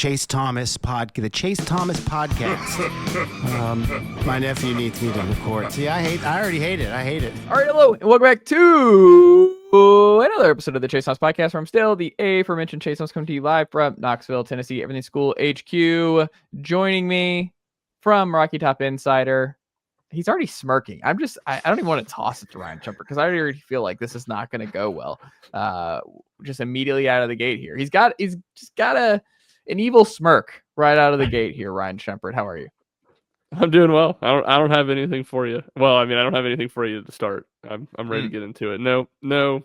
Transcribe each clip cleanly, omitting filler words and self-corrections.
Chase Thomas podcast. My nephew needs me to record. See, I already hate it. I hate it. All right, hello, and welcome back to another episode of the Chase Thomas podcast, where I'm still the aforementioned Chase Thomas, coming to you live from Knoxville, Tennessee, Everything School HQ. Joining me from Rocky Top Insider, he's already smirking. I don't even want to toss it to Ryan Schumpert because I already feel like this is not going to go well. Just immediately out of the gate here, he's just got an evil smirk right out of the gate here. Ryan Schumpert, how are you? I'm doing well. I don't have anything for you. Well, I mean, I don't have anything for you to start. I'm ready to get into it. No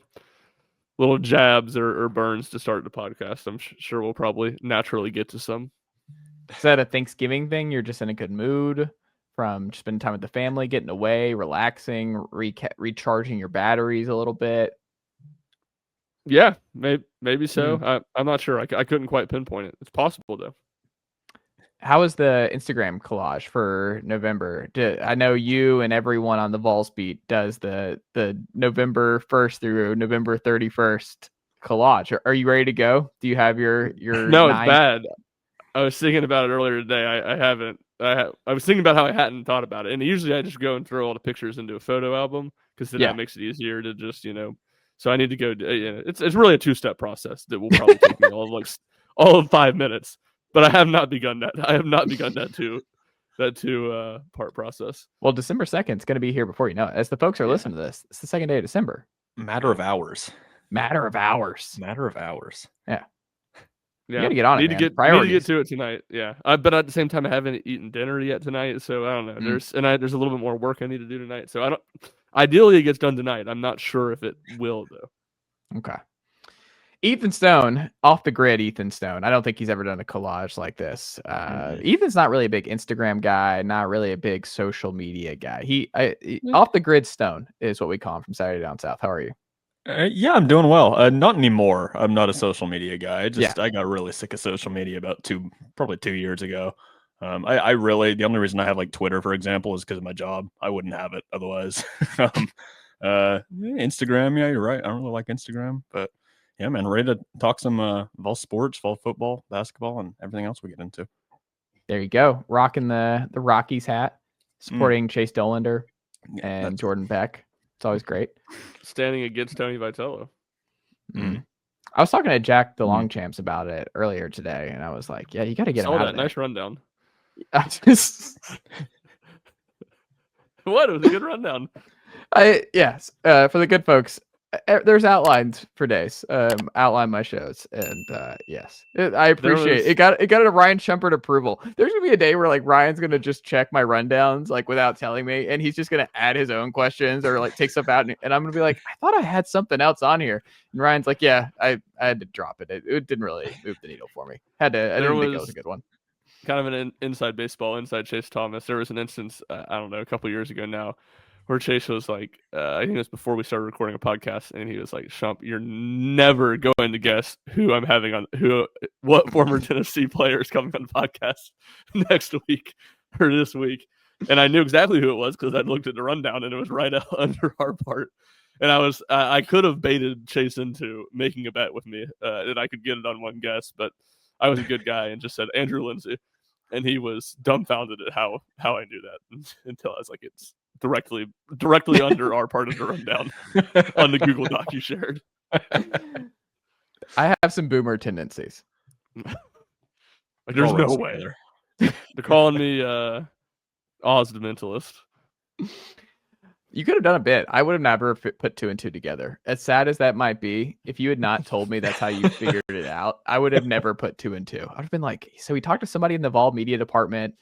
little jabs or burns to start the podcast. I'm sure we'll probably naturally get to some. Is that a Thanksgiving thing? You're just in a good mood from spending time with the family, getting away, relaxing, recharging your batteries a little bit? Yeah, maybe so. I'm not sure. I couldn't quite pinpoint it. It's possible though. How was the Instagram collage for November? I know you and everyone on the Vols beat does the November 1st through November 31st collage. Are you ready to go? Do you have your No, it's bad. I was thinking about it earlier today. I haven't. I was thinking about how I hadn't thought about it. And usually I just go and throw all the pictures into a photo album because that makes it easier to just, so I need to go. It's really a two-step process that will probably take me all of 5 minutes. But I have not begun that. I have not begun that two-part process. Well, December 2nd is going to be here before you know it. As the folks are listening to this, it's the second day of December. Matter of hours. Yeah. You got to get on it, man. Need to get to it tonight. Yeah. But at the same time, I haven't eaten dinner yet tonight, so I don't know. There's a little bit more work I need to do tonight. So ideally it gets done tonight. I'm not sure if it will though. Okay. Ethan Stone, off the grid. Ethan Stone. I don't think he's ever done a collage like this. Ethan's not really a big Instagram guy, not really a big social media guy. Off the grid Stone is what we call him from Saturday Down South. How are you? Yeah, I'm doing well. Not anymore. I'm not a social media guy. I got really sick of social media about probably 2 years ago. The only reason I have like Twitter, for example, is because of my job. I wouldn't have it otherwise. Instagram, yeah, you're right. I don't really like Instagram, but yeah, man, ready to talk some Vol sports, Vol football, basketball, and everything else we get into. There you go. Rocking the Rockies hat, supporting Chase Elander and Jordan Beck. It's always great. Standing against Tony Vitello. I was talking to Jack DeLongchamps about it earlier today, and I was like, yeah, you got to get him out of there. Nice rundown. What? It was a good rundown. Yes. For the good folks, there's outlines for days. Outline my shows, and yes, I appreciate it. It got a Ryan Schumpert approval. There's gonna be a day where like Ryan's gonna just check my rundowns like without telling me, and he's just gonna add his own questions or like take stuff out, and I'm gonna be like, I thought I had something else on here, and Ryan's like, yeah, I had to drop it. It didn't really move the needle for me. I didn't think it was a good one. Kind of an inside Chase Thomas. There was an instance, I don't know, a couple years ago now, where Chase was like, I think it was before we started recording a podcast, and he was like, Shump, you're never going to guess who I'm having on, what former Tennessee player is coming on the podcast next week or this week. And I knew exactly who it was because I'd looked at the rundown and it was right under our part. And I could have baited Chase into making a bet with me that I could get it on one guess, but I was a good guy and just said Andrew Lindsay. And he was dumbfounded at how I knew that until I was like, it's directly under our part of the rundown on the Google Doc you shared. I have some boomer tendencies. There's no way. They're calling me Oz the Mentalist. You could have done a bit. I would have never put two and two together. As sad as that might be, if you had not told me that's how you figured it out, I would have never put two and two. I'd have been like, so we talked to somebody in the Vol media department.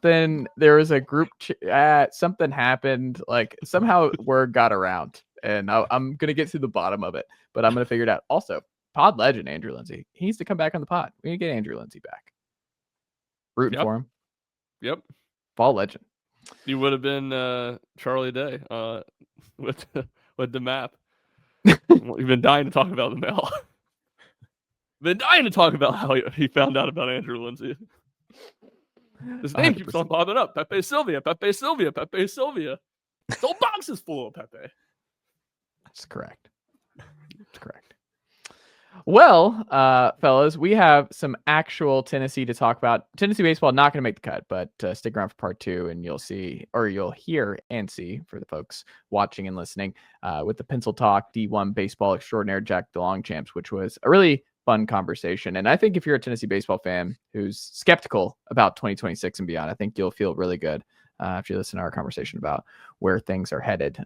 There was a group chat, something happened, like somehow word got around, and I'm going to get to the bottom of it, but I'm going to figure it out. Also, pod legend, Andrew Lindsay. He needs to come back on the pod. We need to get Andrew Lindsay back. Rooting for him. Yep. Vol legend. You would have been Charlie Day with the map. We've been dying to talk about the mail. Been dying to talk about how he found out about Andrew Lindsay. His name 100%. Keeps on popping up. Pepe Sylvia. This whole box is full of Pepe. That's correct. Well, fellas, we have some actual Tennessee to talk about. Tennessee baseball not going to make the cut, but stick around for part 2, and you'll see, or you'll hear and see, for the folks watching and listening, with the Pencil Talk D1 baseball extraordinaire Jack DeLongchamps, which was a really fun conversation. And I think if you're a Tennessee baseball fan who's skeptical about 2026 and beyond, I think you'll feel really good if you listen to our conversation about where things are headed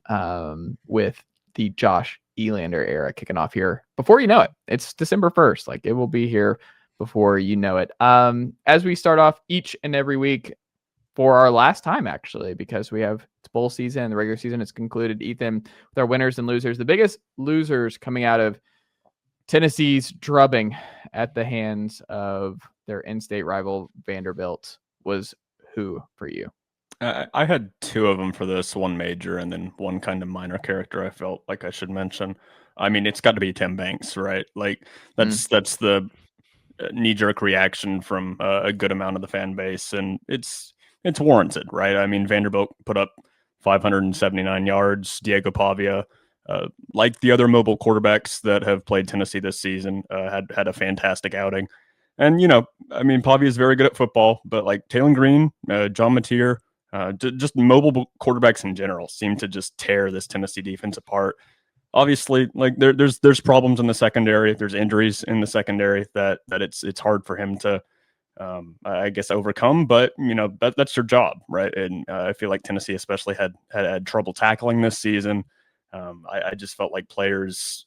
with the Josh Elander era kicking off here before you know it. It's December 1st. Like, it will be here before you know it. As we start off each and every week for our last time, actually, because it's bowl season, the regular season is concluded. Ethan, with our winners and losers, the biggest losers coming out of Tennessee's drubbing at the hands of their in-state rival Vanderbilt was who for you? I had 2 of them for this, one major and then one kind of minor character I felt like I should mention. I mean, it's got to be Tim Banks, right? Like that's the knee-jerk reaction from a good amount of the fan base, and it's warranted, right? I mean, Vanderbilt put up 579 yards. Diego Pavia, like the other mobile quarterbacks that have played Tennessee this season, had a fantastic outing. And, I mean, Pavia is very good at football, but like Taylor Green, John Mateer, just mobile quarterbacks in general seem to just tear this Tennessee defense apart. Obviously, like there's problems in the secondary. There's injuries in the secondary that it's hard for him to, I guess, overcome. But that's your job, right? And I feel like Tennessee especially had trouble tackling this season. I just felt like players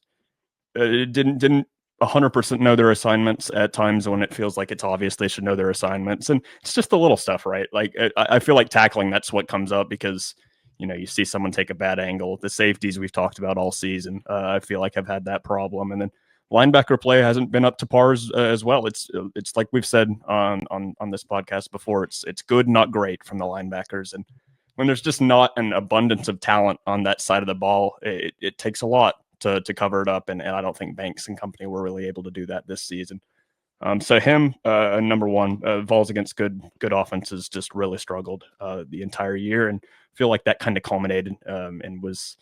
didn't 100% know their assignments at times when it feels like it's obvious they should know their assignments. And it's just the little stuff, right? Like I feel like tackling, that's what comes up because, you see someone take a bad angle. The safeties we've talked about all season, I feel like I've had that problem. And then linebacker play hasn't been up to par as well. It's like we've said on this podcast before, it's good, not great from the linebackers. And when there's just not an abundance of talent on that side of the ball, it takes a lot to cover it up, and I don't think Banks and company were really able to do that this season. So him, number one, Vols against good offenses just really struggled the entire year, and feel like that kind of culminated and was,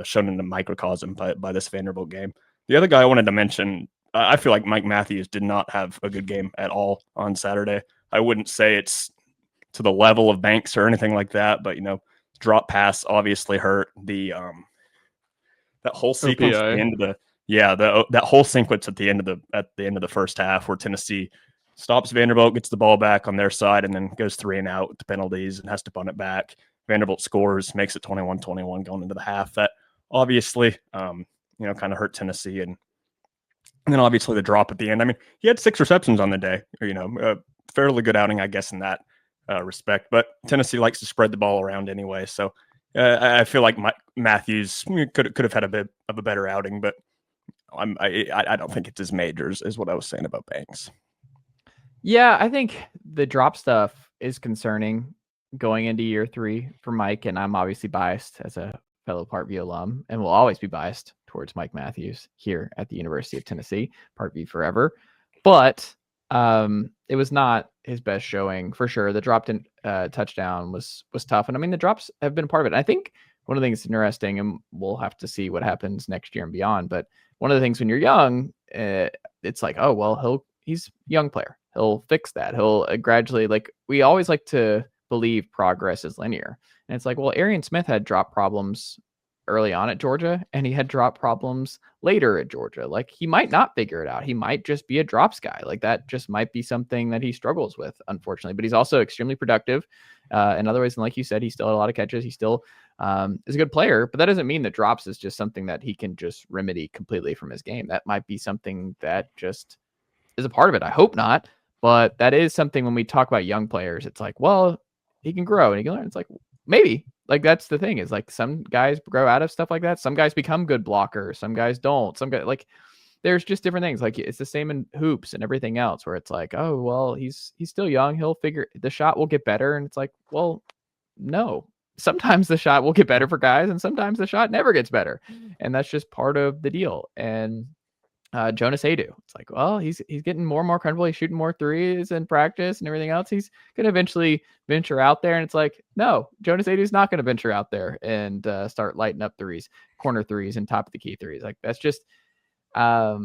shown in the microcosm by this Vanderbilt game. The other guy I wanted to mention, I feel like Mike Matthews did not have a good game at all on Saturday. I wouldn't say it's to the level of Banks or anything like that, but drop pass obviously hurt. The that whole sequence at the end of that whole sequence at the end of the first half, where Tennessee stops Vanderbilt, gets the ball back on their side, and then goes 3 and out to penalties and has to punt it back. Vanderbilt scores, makes it 21-21 going into the half. That obviously, kind of hurt Tennessee, and then obviously the drop at the end. I mean, he had 6 receptions on the day. Fairly good outing, I guess, in that respect. But Tennessee likes to spread the ball around anyway, so. I feel like Matthews could have had a bit of a better outing, but I don't think it's as major as what I was saying about Banks. Yeah, I think the drop stuff is concerning going into year 3 for Mike, and I'm obviously biased as a fellow Parkview alum, and will always be biased towards Mike Matthews here at the University of Tennessee, Parkview forever. But it was not his best showing for sure. The dropped in touchdown was tough, and I mean the drops have been part of it. I think one of the things that's interesting, and we'll have to see what happens next year and beyond. But one of the things when you're young, it's like, oh well, he's a young player. He'll fix that. He'll gradually, like, we always like to believe progress is linear, and it's like, well, Arian Smith had drop problems early on at Georgia, and he had drop problems later at Georgia. Like, he might not figure it out. He might just be a drops guy. Like, that just might be something that he struggles with, unfortunately. But he's also extremely productive in other ways. And like you said, he still had a lot of catches. He still is a good player, but that doesn't mean that drops is just something that he can just remedy completely from his game. That might be something that just is a part of it. I hope not, but that is something when we talk about young players, it's like, well, he can grow and he can learn. It's like, maybe. Like, that's the thing, is like some guys grow out of stuff like that. Some guys become good blockers. Some guys don't. Some guys, like, there's just different things. Like, it's the same in hoops and everything else, where it's like, oh, well, he's still young. He'll figure, the shot will get better. And it's like, well, no, sometimes the shot will get better for guys, and sometimes the shot never gets better. And that's just part of the deal. And Jonas Adu, it's like, well, he's getting more and more comfortable. He's shooting more threes in practice and everything else. He's going to eventually venture out there. And it's like, no, Jonas Adu is not going to venture out there and start lighting up threes, corner threes, and top of the key threes. Like, that's just, I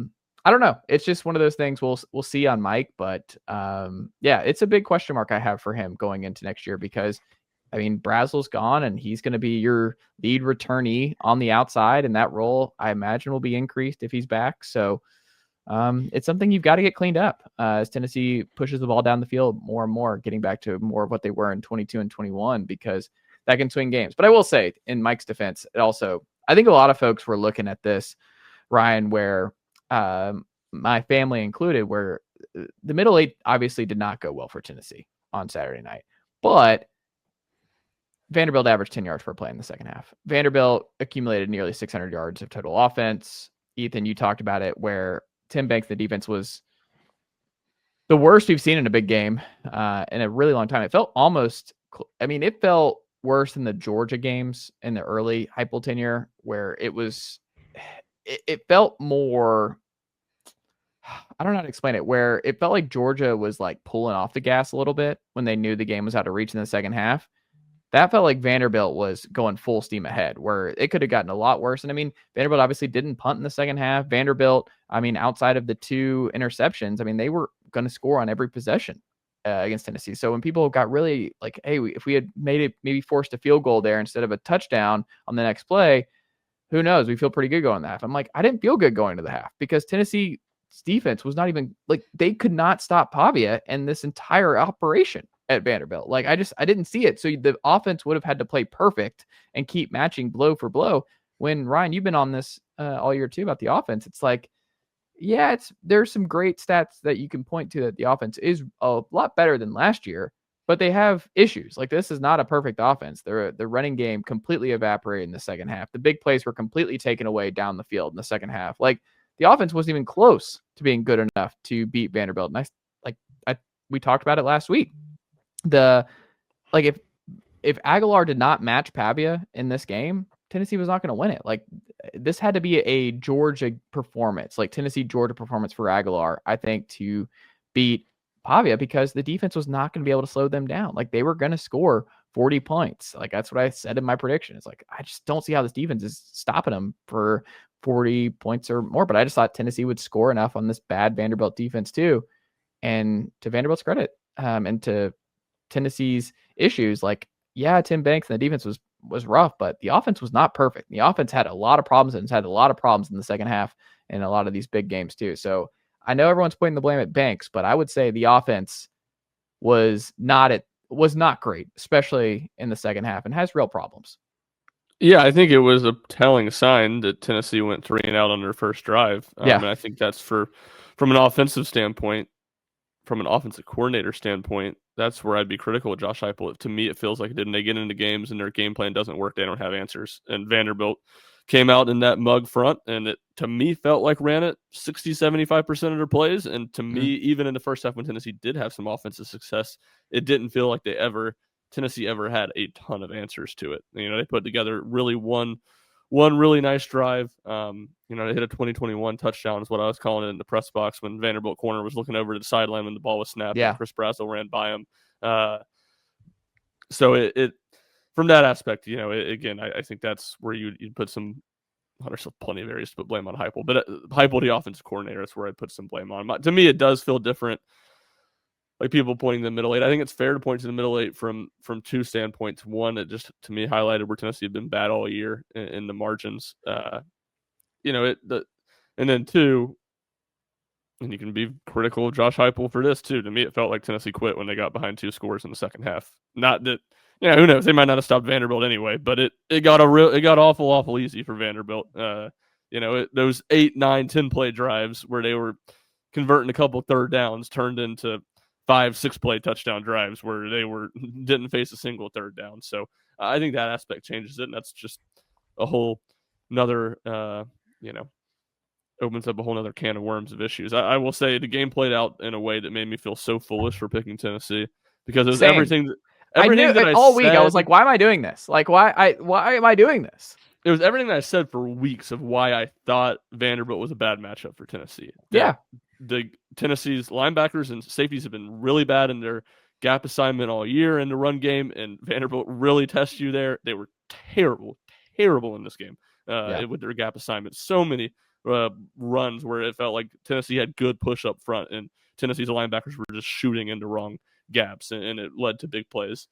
I don't know. It's just one of those things we'll see on Mike, but yeah, it's a big question mark I have for him going into next year because I mean, Brazel's gone and he's going to be your lead returnee on the outside, and that role I imagine will be increased if he's back. So it's something you've got to get cleaned up as Tennessee pushes the ball down the field more and more, getting back to more of what they were in 22 and 21, because that can swing games. But I will say, in Mike's defense, it also, I think a lot of folks were looking at this, Ryan, where my family included, where the middle eight obviously did not go well for Tennessee on Saturday night, but Vanderbilt averaged 10 yards per play in the second half. Vanderbilt accumulated nearly 600 yards of total offense. Ethan, you talked about it, where Tim Banks, the defense, was the worst we've seen in a big game in a really long time. It felt almost, it felt worse than the Georgia games in the early Heupel tenure, where it felt more, I don't know how to explain it, where it felt like Georgia was like pulling off the gas a little bit when they knew the game was out of reach in the second half. That felt like Vanderbilt was going full steam ahead, where it could have gotten a lot worse. And I mean, Vanderbilt obviously didn't punt in the second half. Vanderbilt, outside of the 2 interceptions, they were going to score on every possession against Tennessee. So when people got really like, hey, if we had made it, maybe forced a field goal there instead of a touchdown on the next play, who knows? We feel pretty good going to the half. I'm like, I didn't feel good going to the half because Tennessee's defense was not even like, they could not stop Pavia and this entire operation at Vanderbilt. Like I didn't see it. So the offense would have had to play perfect and keep matching blow for blow. When Ryan, you've been on this all year too about the offense. It's like, yeah, there's some great stats that you can point to that the offense is a lot better than last year, but they have issues. Like this is not a perfect offense. The running game completely evaporated in the second half. The big plays were completely taken away down the field in the second half. Like the offense wasn't even close to being good enough to beat Vanderbilt. And we talked about it last week. If Aguilar did not match Pavia in this game, Tennessee was not going to win it. Like this had to be a Georgia performance, like Tennessee Georgia performance for Aguilar, I think, to beat Pavia, because the defense was not going to be able to slow them down. Like they were going to score 40 points. Like that's what I said in my prediction. It's like, I just don't see how this defense is stopping them for 40 points or more. But I just thought Tennessee would score enough on this bad Vanderbilt defense too. And to Vanderbilt's credit, and to Tennessee's issues, like, yeah, Tim Banks and the defense was rough, but the offense was not perfect. The offense had a lot of problems, and it's had a lot of problems in the second half in a lot of these big games too. So I know everyone's putting the blame at Banks, but I would say the offense was not great, especially in the second half, and has real problems. Yeah, I think it was a telling sign that Tennessee went 3 and out on their first drive. And I think that's from an offensive standpoint, from an offensive coordinator standpoint, that's where I'd be critical of Josh Heupel. To me, it feels like they get into games and their game plan doesn't work. They don't have answers. And Vanderbilt came out in that mug front, and it, to me, felt like ran it 60-75% of their plays. And to me, even in the first half when Tennessee did have some offensive success, it didn't feel like Tennessee ever had a ton of answers to it. They put together really one really nice drive. They hit a 2021 touchdown is what I was calling it in the press box when Vanderbilt corner was looking over to the sideline when the ball was snapped. Yeah. And Chris Brazel ran by him. So it from that aspect, again, I think that's where you'd put some. There's plenty of areas to put blame on Heupel, but Heupel, the offensive coordinator, that's where I'd put some blame on. To me, it does feel different. Like people pointing to the middle eight, I think it's fair to point to the middle eight from 2 standpoints. One, it just to me highlighted where Tennessee had been bad all year in the margins. And then 2, and you can be critical of Josh Heupel for this too. To me, it felt like Tennessee quit when they got behind 2 scores in the second half. Not that, who knows? They might not have stopped Vanderbilt anyway, but it got awful easy for Vanderbilt. Those 8, 9, 10 play drives where they were converting a couple third downs turned into 5, 6 play touchdown drives where they didn't face a single third down. So I think that aspect changes it, and that's just a whole nother, opens up a whole nother can of worms of issues. I will say the game played out in a way that made me feel so foolish for picking Tennessee, because it was everything that I all said, week. I was like, why am I doing this? Like, why am I doing this? It was everything that I said for weeks of why I thought Vanderbilt was a bad matchup for Tennessee. Yeah. The Tennessee's linebackers and safeties have been really bad in their gap assignment all year in the run game, and Vanderbilt really tests you there. They were terrible in this game with their gap assignment. So many runs where it felt like Tennessee had good push up front, and Tennessee's linebackers were just shooting into wrong gaps, and it led to big plays.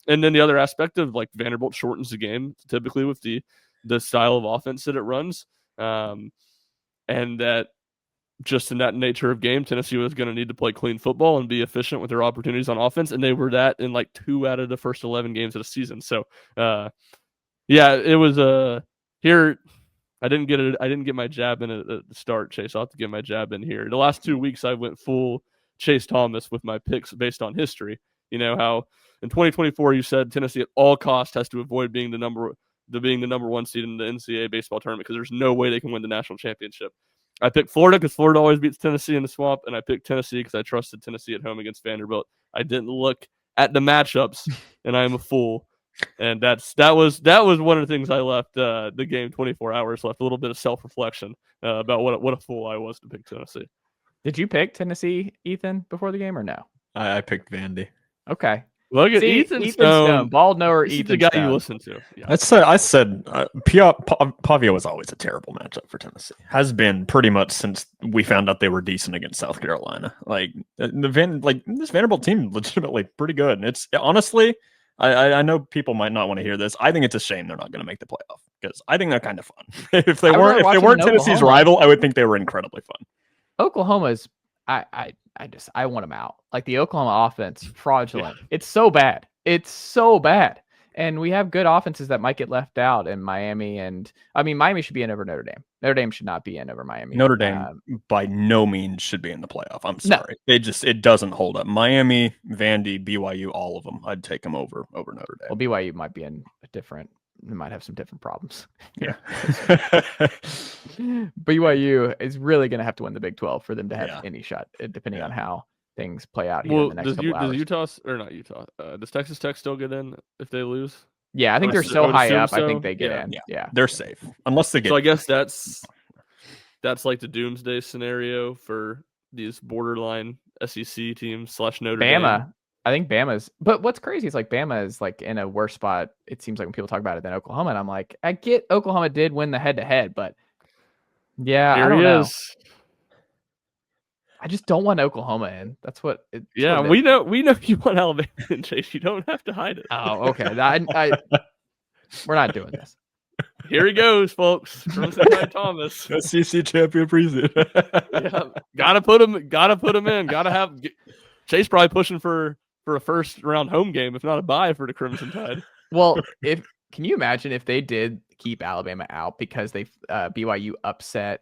And then the other aspect of like Vanderbilt shortens the game typically with the style of offense that it runs, and that just in that nature of game, Tennessee was going to need to play clean football and be efficient with their opportunities on offense, and they were that in like 2 out of the first 11 games of the season. So, it was here. I didn't get my jab in at the start, Chase. I'll have to get my jab in here. The last 2 weeks, I went full Chase Thomas with my picks based on history. You know how in 2024 you said Tennessee at all costs has to avoid being the number one seed in the NCAA baseball tournament because there's no way they can win the national championship. I picked Florida because Florida always beats Tennessee in the swamp, and I picked Tennessee because I trusted Tennessee at home against Vanderbilt. I didn't look at the matchups, and I am a fool. And that was one of the things I left the game 24 hours left, a little bit of self-reflection about what a fool I was to pick Tennessee. Did you pick Tennessee, Ethan, before the game or no? I picked Vandy. Okay. Look at Ethan Stone. Bald knower This Ethan is the guy Stone. you listen to. Yeah. I said Pavia was always a terrible matchup for Tennessee. Has been pretty much since we found out they were decent against South Carolina. Like this Vanderbilt team, legitimately pretty good. And it's honestly, I know people might not want to hear this. I think it's a shame they're not going to make the playoff because I think they're kind of fun. If they weren't Tennessee's rival, I would think they were incredibly fun. Oklahoma's, I want them out. Like the Oklahoma offense, fraudulent. Yeah. It's so bad. And we have good offenses that might get left out in Miami. And I mean, Miami should be in over Notre Dame. Notre Dame should not be in over Miami. Notre Dame by no means should be in the playoff. I'm sorry. No. It doesn't hold up. Miami, Vandy, BYU, all of them. I'd take them over Notre Dame. Well, BYU might be in they might have some different problems. Yeah. BYU is really going to have to win the Big 12 for them to have any shot, depending on how things play out here in the next couple hours. Does Utah, or not Utah, does Texas Tech still get in if they lose? Yeah, I think they're so high up. So. I think they get in. Yeah, they're safe unless they get. So I guess that's like the doomsday scenario for these borderline SEC teams / Notre Dame. I think Bama's, but what's crazy is like Bama is like in a worse spot. It seems like when people talk about it than Oklahoma, and I'm like, I get Oklahoma did win the head-to-head, but I don't know. I just don't want Oklahoma in. That's what. We know you want Alabama in, Chase. You don't have to hide it. Oh, okay. We're not doing this. Here he goes, folks. From Thomas, SEC champion preseason. Gotta put him in. Gotta have Chase probably pushing for a first round home game, if not a bye for the Crimson Tide. Well, can you imagine if they did keep Alabama out because they BYU upset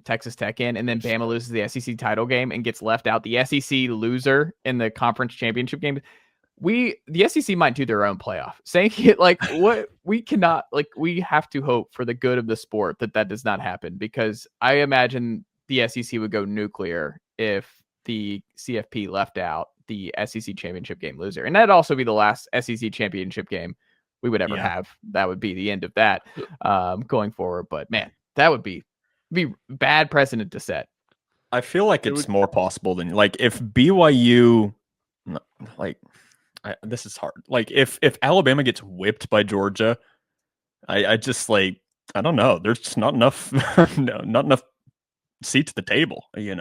Texas Tech in, and then Bama loses the SEC title game and gets left out, the SEC loser in the conference championship game? The SEC might do their own playoff. Saying it like what we cannot, like, we have to hope for the good of the sport that does not happen, because I imagine the SEC would go nuclear if the CFP left out the SEC championship game loser. And that'd also be the last SEC championship game we would ever have. That would be the end of that going forward. But man, that would be bad precedent to set. I feel like it's more possible than like if BYU, like this is hard. Like if Alabama gets whipped by Georgia, I just like, I don't know. There's just not enough, not enough seat to the table, and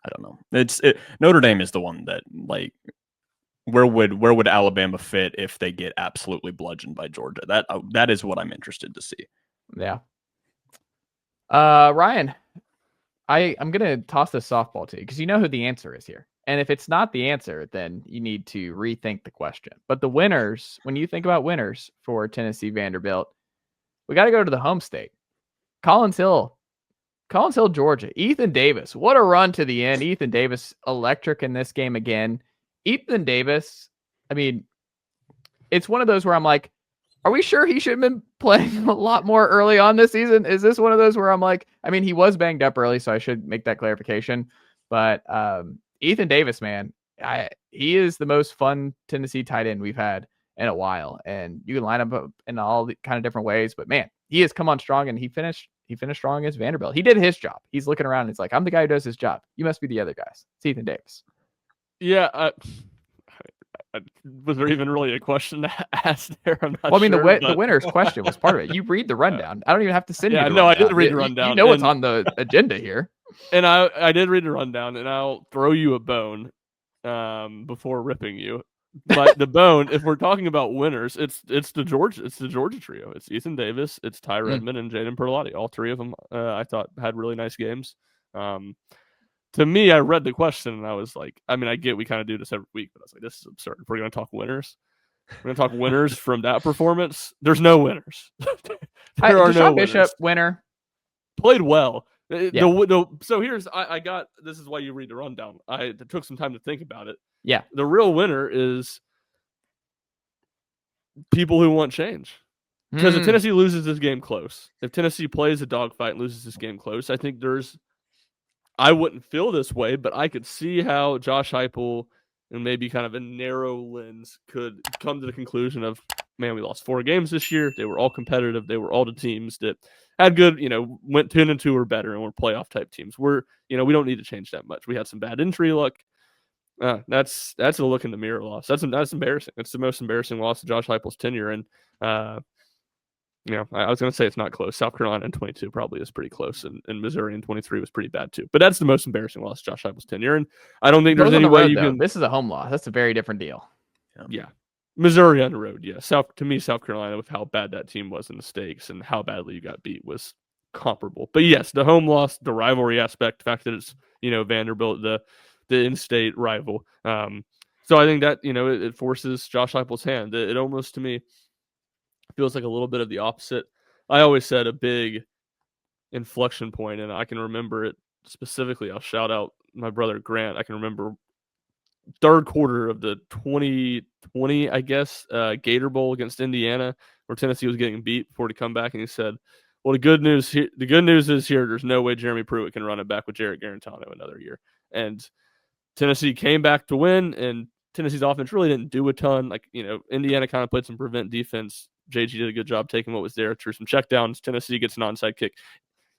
I don't know. Notre Dame is the one that, like, where would Alabama fit if they get absolutely bludgeoned by Georgia? That is what I'm interested to see. Yeah. Ryan, I'm gonna toss this softball to you because you know who the answer is here, and if it's not the answer, then you need to rethink the question. But the winners, when you think about winners for Tennessee Vanderbilt, we got to go to the home state, Collins Hill, Georgia. Ethan Davis, what a run to the end. Ethan Davis, electric in this game again. Ethan Davis, I mean, it's one of those where I'm like, are we sure he should have been playing a lot more early on this season? Is this one of those where I'm like, I mean, he was banged up early, so I should make that clarification. But Ethan Davis, man, he is the most fun Tennessee tight end we've had in a while. And you can line him up in all the kind of different ways. But man, he has come on strong, and he finished strong against Vanderbilt. He did his job. He's looking around and it's like, I'm the guy who does his job. You must be the other guys. It's Ethan Davis. Yeah, Was there even really a question asked there? I'm not Well, I mean, sure, the winner's question was part of it. You read the rundown. I don't even have to send you the no, I rundown. did read the rundown. You know what's on the agenda here. And I did read the rundown, and I'll throw you a bone before ripping you. But the bone, if we're talking about winners, it's the Georgia trio. It's Ethan Davis, it's Ty Redmond, and Jaden Perlotti. All three of them, I thought, had really nice games. To me, I read the question and I was like, I mean, I get we kind of do this every week, but I was like, this is absurd. If we're going to talk winners, we're going to talk winners from that performance. There's no winners. There are no winners. Bishop, winner. Played well. Yeah. So here's, I got, this is why you read the rundown. I took some time to think about it. Yeah. The real winner is people who want change. Because if Tennessee loses this game close, if Tennessee plays a dogfight and loses this game close, I think I wouldn't feel this way, but I could see how Josh Heupel and maybe kind of a narrow lens could come to the conclusion of, man, we lost 4 games this year. They were all competitive. They were all the teams that had good, went 10-2 or better and were playoff type teams. We don't need to change that much. We had some bad injury luck. That's a look in the mirror loss. That's embarrassing. It's the most embarrassing loss of Josh Heupel's tenure. And, I was going to say it's not close. South Carolina in 22 probably is pretty close, and Missouri in 23 was pretty bad too. But that's the most embarrassing loss of Josh Heupel's tenure, and I don't think there's any way you can. This is a home loss. That's a very different deal. Yeah, Missouri on the road. Yeah, South Carolina, with how bad that team was in the stakes and how badly you got beat, was comparable. But yes, the home loss, the rivalry aspect, the fact that it's Vanderbilt, the in-state rival. So I think that it forces Josh Heupel's hand. It almost, to me, feels like a little bit of the opposite. I always said a big inflection point, and I can remember it specifically. I'll shout out my brother Grant. I can remember third quarter of the 2020, I guess, Gator Bowl against Indiana, where Tennessee was getting beat before to come back, and he said, "Well, the good news is here. There's no way Jeremy Pruitt can run it back with Jarrett Garantano another year." And Tennessee came back to win, and Tennessee's offense really didn't do a ton. Indiana kind of played some prevent defense. JG did a good job taking what was there through some checkdowns. Tennessee gets an onside kick.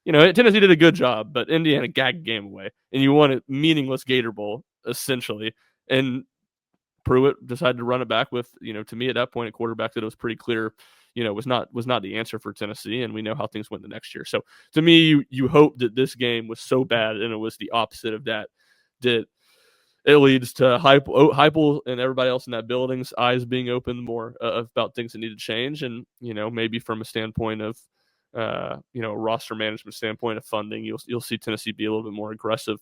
Tennessee did a good job, but Indiana gagged the game away. And you won a meaningless Gator Bowl, essentially. And Pruitt decided to run it back with, to me at that point, a quarterback that it was pretty clear, was not the answer for Tennessee. And we know how things went the next year. So to me, you hope that this game was so bad and it was the opposite of that it leads to Heupel and everybody else in that building's eyes being opened more about things that need to change. And, maybe from a standpoint of, a roster management standpoint of funding, you'll see Tennessee be a little bit more aggressive,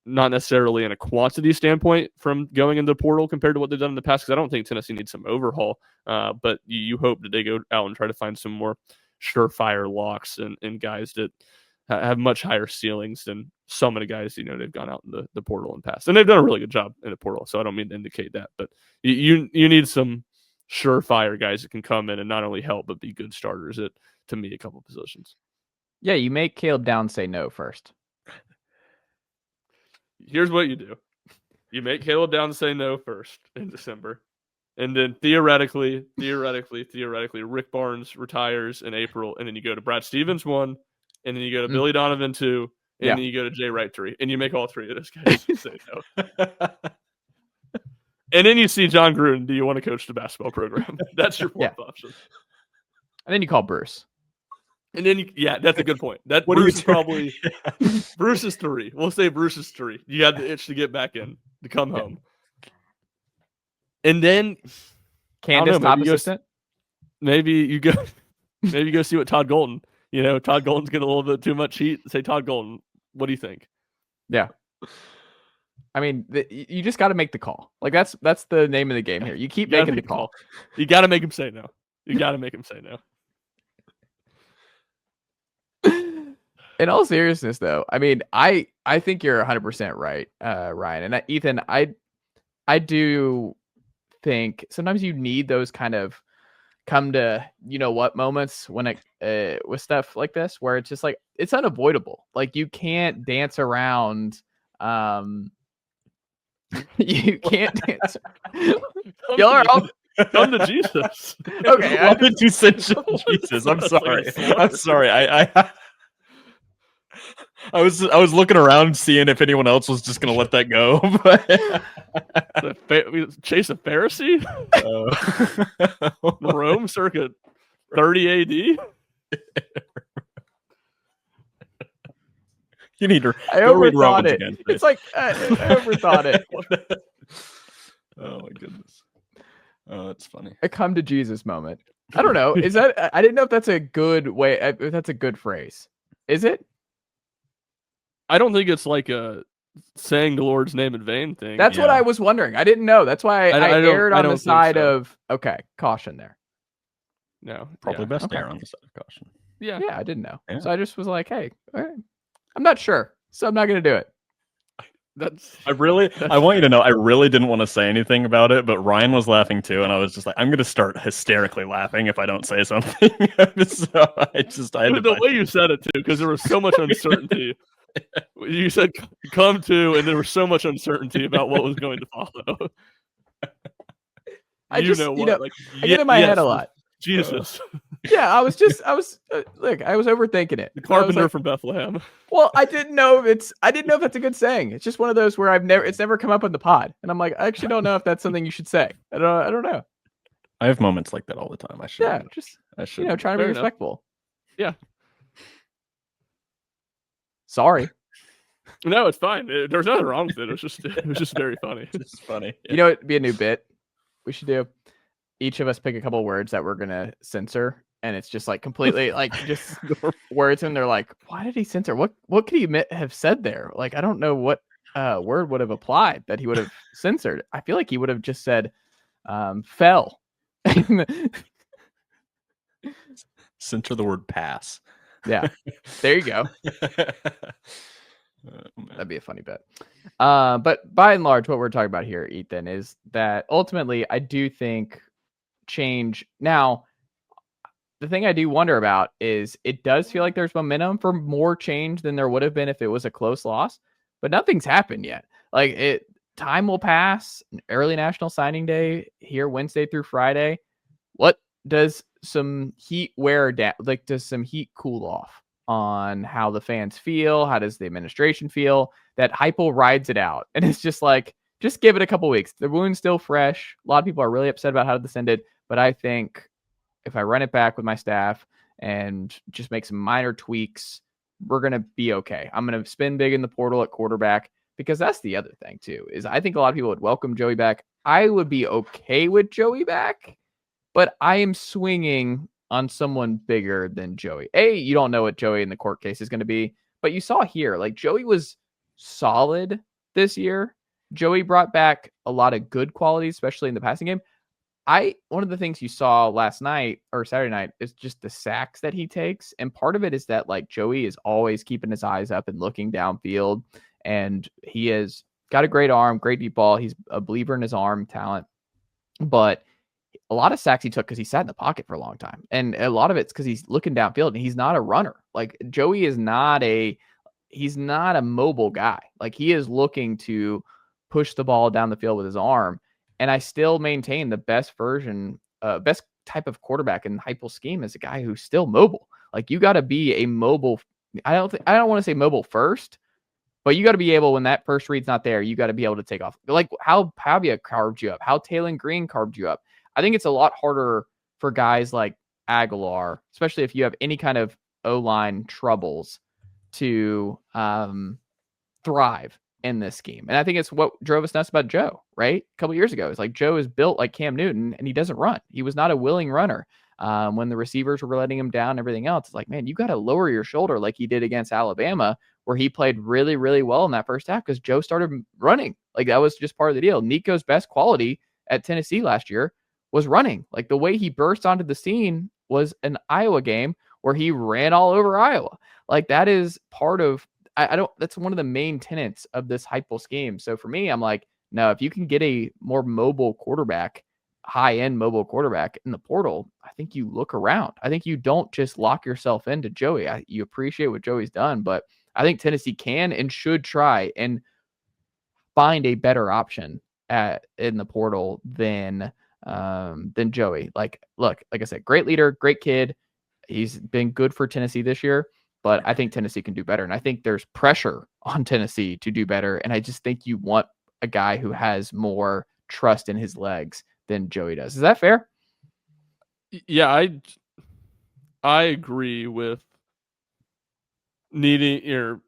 not necessarily in a quantity standpoint from going into the portal compared to what they've done in the past, because I don't think Tennessee needs some overhaul, but you hope that they go out and try to find some more surefire locks and guys that have much higher ceilings than some of the guys, they've gone out in the portal and passed. And they've done a really good job in the portal, so I don't mean to indicate that. But you need some surefire guys that can come in and not only help, but be good starters at, to me, a couple positions. Yeah, you make Caleb Downs say no first. Here's what you do. You make Caleb Downs say no first in December. And then theoretically, Rick Barnes retires in April, and then you go to Brad Stevens 1, and then you go to Billy Donovan 2, and then you go to Jay Wright 3, and you make all 3 of those guys say no. And then you see John Gruden, do you want to coach the basketball program? That's your fourth option. And then you call Bruce. And then, that's a good point. That Bruce is probably Bruce is 3. We'll say Bruce is 3. You had the itch to get back in, to come home. And then Candace, top assistant. Maybe you go see what Todd Golden. Todd Golden's getting a little bit too much heat. Say, Todd Golden, what do you think? Yeah. I mean, you just got to make the call. Like that's the name of the game here. You keep making the call. You got to make him say no. You got to make him say no. In all seriousness, though, I mean, I think you're 100% right, Ryan. And Ethan, I do think sometimes you need those kind of come to what moments when it with stuff like this where it's just like it's unavoidable. Like you can't dance around. You can't dance. Y'all are all come to Jesus. Okay, I'm the essential Jesus. I'm sorry. I'm sorry. I was looking around seeing if anyone else was just gonna let that go. But Chase a Pharisee? Rome circa 30 AD? You need to I go read overthought Romans it. again. It's like I overthought it. Oh my goodness. Oh, that's funny. A come to Jesus moment. I don't know. Is that? I didn't know if that's a good way. If that's a good phrase. Is it? I don't think it's like a saying the Lord's name in vain thing. That's what I was wondering. I didn't know. That's why I erred on the side of caution there. No, Probably best to err on the side of caution. Yeah, I didn't know. Yeah. So I just was like, hey, all right. I'm not sure, so I'm not gonna do it. I want you to know, I really didn't want to say anything about it, but Ryan was laughing too, and I was just like, I'm going to start hysterically laughing if I don't say something. So I had the way you said it too, because there was so much uncertainty. You said "come to," and there was so much uncertainty about what was going to follow. I get in my head a lot. Jesus. Yeah, I was overthinking it. The carpenter from Bethlehem. Well, I didn't know if that's a good saying. It's just one of those where it's never come up on the pod, and I'm like, I actually don't know if that's something you should say. I don't know. I have moments like that all the time. I should. Trying to be respectful. Yeah. Sorry. No, it's fine. There's nothing wrong with it. It was just very funny. It's funny. Yeah. You know, it'd be a new bit we should do. Each of us pick a couple words that we're gonna censor, and it's just like completely like just words, and they're like, "Why did he censor? What could he have said there? Like, I don't know what word would have applied that he would have censored. I feel like he would have just said fell." Censor the word pass. Yeah, there you go. That'd be a funny bit. But by and large, what we're talking about here, Ethan, is that ultimately I do think change. Now, the thing I do wonder about is it does feel like there's momentum for more change than there would have been if it was a close loss, but nothing's happened yet. Like time will pass. Early National Signing Day here, Wednesday through Friday. What does some heat wear down? Like, does some heat cool off on how the fans feel? How does the administration feel? That Heupel rides it out, and it's just like, just give it a couple weeks. The wound's still fresh. A lot of people are really upset about how this ended, but I think if I run it back with my staff and just make some minor tweaks, we're going to be okay. I'm going to spin big in the portal at quarterback, because that's the other thing too, is I think a lot of people would welcome Joey back. I would be okay with Joey back, but I am swinging on someone bigger than Joey. You don't know what Joey in the court case is going to be, but you saw here, like, Joey was solid this year. Joey brought back a lot of good qualities, especially in the passing game. One of the things you saw last night or Saturday night is just the sacks that he takes. And part of it is that, like, Joey is always keeping his eyes up and looking downfield, and he has got a great arm, great deep ball. He's a believer in his arm talent, but a lot of sacks he took because he sat in the pocket for a long time. And a lot of it's because he's looking downfield, and he's not a runner. Like, Joey is he's not a mobile guy. Like, he is looking to push the ball down the field with his arm. And I still maintain the best type of quarterback in Heupel's scheme is a guy who's still mobile. Like, you got to be a mobile. I don't want to say mobile first, but you got to be able, when that first read's not there, you got to be able to take off. Like how Pavia carved you up, how Taylon Green carved you up. I think it's a lot harder for guys like Aguilar, especially if you have any kind of O-line troubles, to thrive in this scheme. And I think it's what drove us nuts about Joe, right? A couple years ago. It's like, Joe is built like Cam Newton, and he doesn't run. He was not a willing runner. When the receivers were letting him down and everything else, it's like, man, you got to lower your shoulder like he did against Alabama, where he played really, really well in that first half because Joe started running. Like, that was just part of the deal. Nico's best quality at Tennessee last year was running. Like, the way he burst onto the scene was an Iowa game where he ran all over Iowa. Like, that is part of, that's one of the main tenets of this Heupel scheme. So for me, I'm like, no, if you can get a more mobile quarterback, high-end mobile quarterback in the portal, I think you look around. I think you don't just lock yourself into Joey. You appreciate what Joey's done, but I think Tennessee can and should try and find a better option in the portal than Joey. Like, look, like I said, great leader, great kid. He's been good for Tennessee this year, but I think Tennessee can do better. And I think there's pressure on Tennessee to do better. And I just think you want a guy who has more trust in his legs than Joey does. Is that fair? Yeah, I agree with needing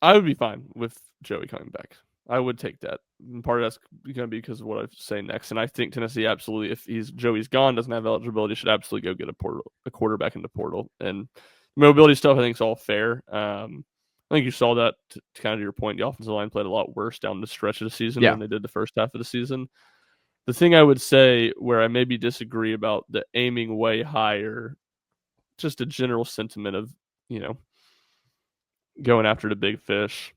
I would be fine with Joey coming back. I would take that. And part of that's going to be because of what I say next. And I think Tennessee absolutely, if Joey's gone, doesn't have eligibility, should absolutely go get a quarterback in the portal. And mobility stuff, I think, is all fair. I think you saw that to kind of your point. The offensive line played a lot worse down the stretch of the season than they did the first half of the season. The thing I would say where I maybe disagree about the aiming way higher, just a general sentiment of, going after the big fish.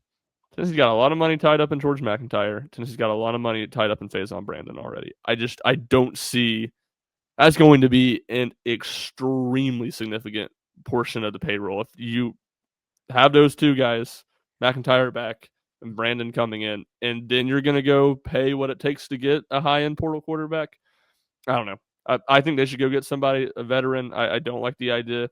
Tennessee's got a lot of money tied up in George McIntyre. Tennessee's got a lot of money tied up in Faison Brandon already. I don't see that's going to be an extremely significant portion of the payroll. If you have those two guys, McIntyre back and Brandon coming in, and then you're going to go pay what it takes to get a high-end portal quarterback, I don't know. I think they should go get somebody, a veteran. I don't like the idea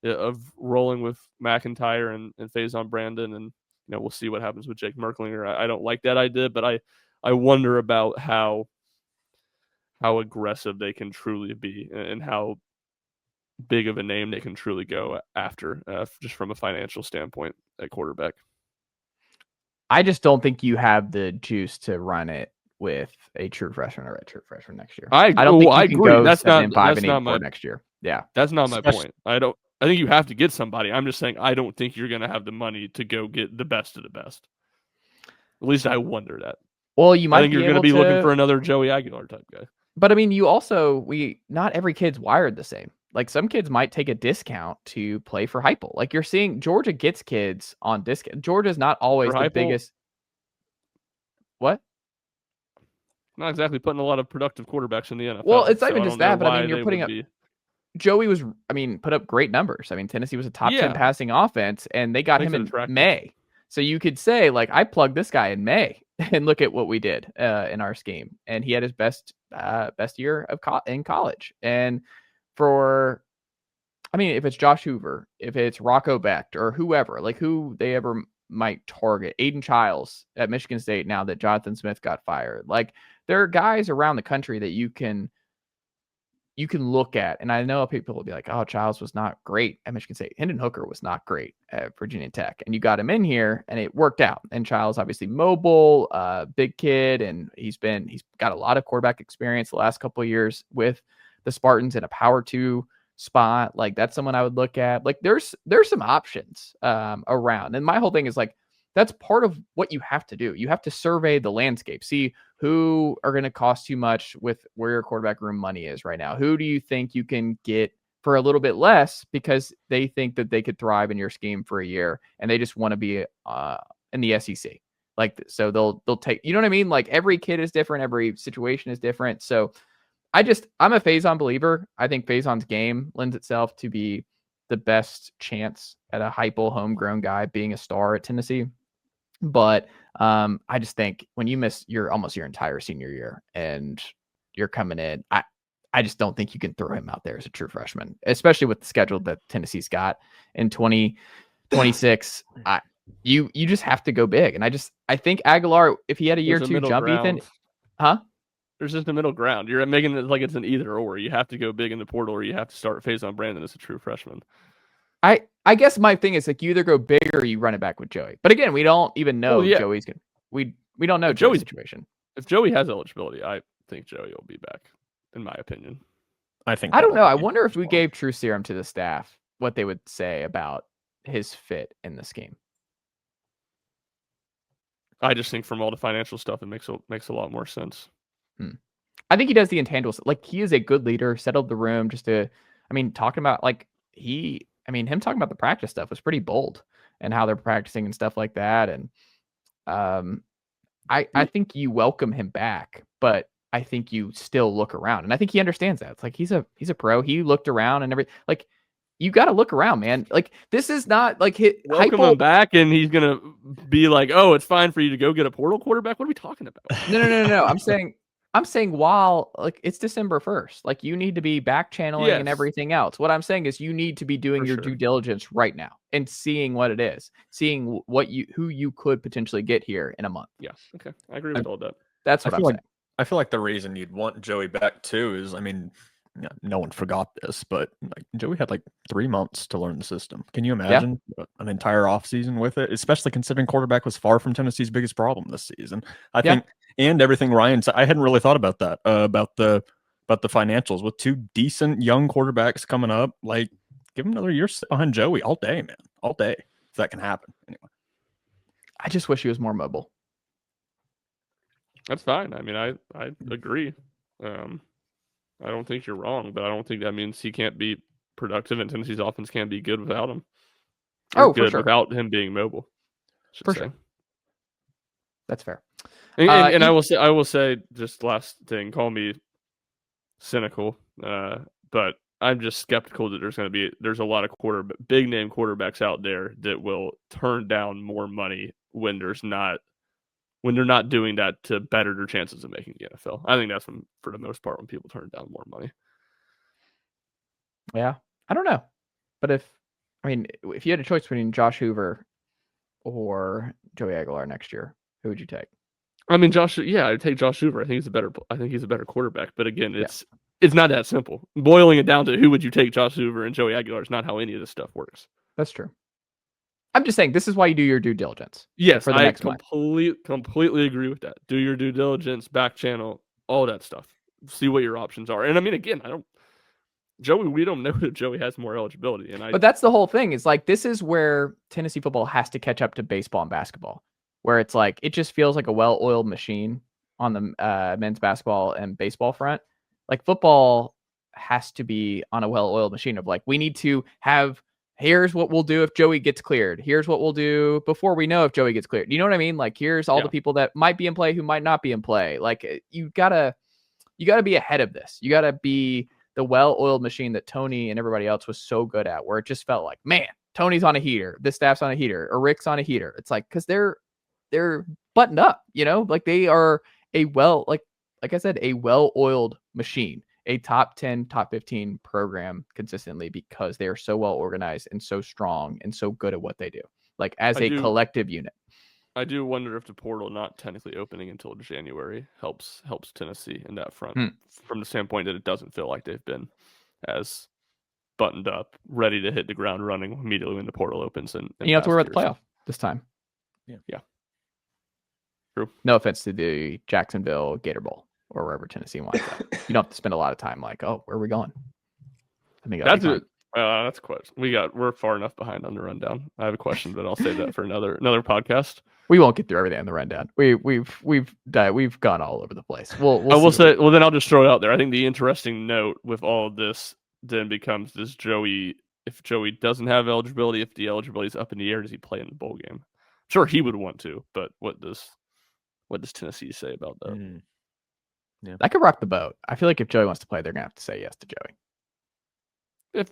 of rolling with McIntyre and Faison Brandon, and we'll see what happens with Jake Merklinger. I don't like that idea, but I wonder about how aggressive they can truly be and how big of a name they can truly go after, just from a financial standpoint at quarterback. I just don't think you have the juice to run it with a true freshman or a true freshman next year. I don't think you can agree. go that's 7-5 and 8-4 my next year. Yeah, that's not my point. I think you have to get somebody. I'm just saying I don't think you're going to have the money to go get the best of the best. At least I wonder that. Well, you might. I think you're going to be looking for another Joey Aguilar type guy. But I mean, not every kid's wired the same. Like some kids might take a discount to play for Heupel. Like you're seeing Georgia gets kids on discount. Georgia's not always the biggest. What? Not exactly putting a lot of productive quarterbacks in the NFL. Well, it's not even just that, but I mean, you're putting up. Be... Joey put up great numbers. I mean, Tennessee was a top 10 passing offense, and they got him in May. So you could say, like, I plugged this guy in May, and look at what we did in our scheme. And he had his best year in college. And if it's Josh Hoover, if it's Rocco Becht, or whoever, like who they ever might target, Aiden Childs at Michigan State now that Jonathan Smith got fired. Like, there are guys around the country that you can look at, and I know people will be like, oh, Childs was not great at Michigan State. Hendon Hooker was not great at Virginia Tech, and you got him in here, and it worked out. And Childs, obviously mobile, big kid, and he's got a lot of quarterback experience the last couple of years with the Spartans in a Power 2 spot. Like, that's someone I would look at. Like, there's some options around, and my whole thing is like, that's part of what you have to do. You have to survey the landscape, see who are going to cost too much with where your quarterback room money is right now. Who do you think you can get for a little bit less because they think that they could thrive in your scheme for a year and they just want to be in the SEC. Like, so they'll take, you know what I mean? Like, every kid is different. Every situation is different. So I'm a Faison believer. I think Faison's game lends itself to be the best chance at a Heupel homegrown guy being a star at Tennessee. But I just think when you miss almost your entire senior year and you're coming in, I just don't think you can throw him out there as a true freshman, especially with the schedule that Tennessee's got in 2026. You just have to go big. And I think Aguilar, if he had a year 2 jump, Ethan, there's just a middle ground. You're making it like it's an either or. You have to go big in the portal, or you have to start Faison Brandon as a true freshman. I guess my thing is, like, you either go big or you run it back with Joey. But again, we don't even know Joey's going to. We don't know Joey's situation. If Joey has eligibility, I think Joey will be back, in my opinion. I don't know. I wonder if we gave True Serum to the staff, what they would say about his fit in the scheme. I just think from all the financial stuff, it makes a lot more sense. I think he does the intangibles. Like, he is a good leader, settled the room. Talking about him talking about the practice stuff was pretty bold and how they're practicing and stuff like that. And I think you welcome him back, but I think you still look around, and I think he understands that. It's like, he's a pro. He looked around and everything. Like, you got to look around, man. Like, this is not like welcome him back, and he's gonna be like, "Oh, it's fine for you to go get a portal quarterback." What are we talking about? No. I'm saying while, like, it's December 1st, like, you need to be back channeling and everything else. What I'm saying is you need to be doing your due diligence right now and seeing what it is, seeing who you could potentially get here in a month. Yeah. Okay. I agree with all that. That's what I'm saying. I feel like the reason you'd want Joey back too is, I mean, no one forgot this, but like Joey had like 3 months to learn the system. Can you imagine an entire offseason with it? Especially considering quarterback was far from Tennessee's biggest problem this season. I think, and everything Ryan said, I hadn't really thought about that, about the financials with 2 decent young quarterbacks coming up. Like, give him another year behind Joey all day, man, all day. If that can happen, anyway. I just wish he was more mobile. That's fine. I mean, I agree. I don't think you're wrong, but I don't think that means he can't be productive and Tennessee's offense can't be good without him. For good sure. Without him being mobile. For sure. That's fair. And I will say, just last thing, call me cynical, but I'm just skeptical that there's a lot of big name quarterbacks out there that will turn down more money when they're not doing that to better their chances of making the NFL. I think that's for the most part when people turn down more money. Yeah, I don't know, but if you had a choice between Josh Hoover or Joey Aguilar next year, who would you take? I mean, I'd take Josh Hoover. I think he's a better quarterback. But again, it's not that simple. Boiling it down to who would you take, Josh Hoover and Joey Aguilar, is not how any of this stuff works. That's true. I'm just saying this is why you do your due diligence. Yes, for the next completely agree with that. Do your due diligence, back channel, all that stuff. See what your options are. And I mean, again, we don't know if Joey has more eligibility. But that's the whole thing. Is like this is where Tennessee football has to catch up to baseball and basketball, where it's like it just feels like a well-oiled machine on the men's basketball and baseball front. Like football has to be on a well-oiled machine of like we need to have. Here's what we'll do if Joey gets cleared. Here's what we'll do before we know if Joey gets cleared. You know what I mean? Like here's all the people that might be in play who might not be in play. Like you gotta be ahead of this. You gotta be the well-oiled machine that Tony and everybody else was so good at, where it just felt like, man, Tony's on a heater, this staff's on a heater, or Rick's on a heater. It's like because they're buttoned up, like they are like I said, a well-oiled machine. A top 10, top 15 program consistently because they are so well organized and so strong and so good at what they do, like as a collective unit. I do wonder if the portal not technically opening until January helps Tennessee in that front from the standpoint that it doesn't feel like they've been as buttoned up, ready to hit the ground running immediately when the portal opens. And you don't have to worry about the playoff this time. Yeah. True. No offense to the Jacksonville Gator Bowl or wherever Tennessee wants that. You don't have to spend a lot of time like, oh, where are we going? I think that's a question. We're far enough behind on the rundown. I have a question, but I'll save that for another podcast. We won't get through everything on the rundown. We've gone all over the place. Then I'll just throw it out there. I think the interesting note with all of this then becomes this Joey. If Joey doesn't have eligibility, if the eligibility is up in the air, does he play in the bowl game? Sure, he would want to, but what does Tennessee say about that? Mm. Yeah. That could rock the boat. I feel like if Joey wants to play, they're gonna have to say yes to Joey.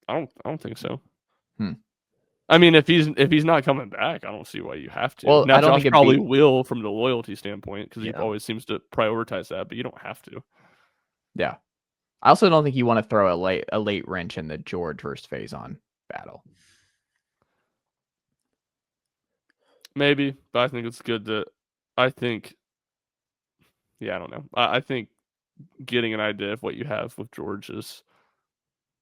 I don't think so. I mean, if he's not coming back, I don't see why you have to. Well, now, I don't Josh think probably will from the loyalty standpoint because he always seems to prioritize that, but you don't have to. Yeah, I also don't think you want to throw a late wrench in the George versus Faison battle. Maybe, but I think it's good that I think. Yeah, I don't know. I think getting an idea of what you have with George is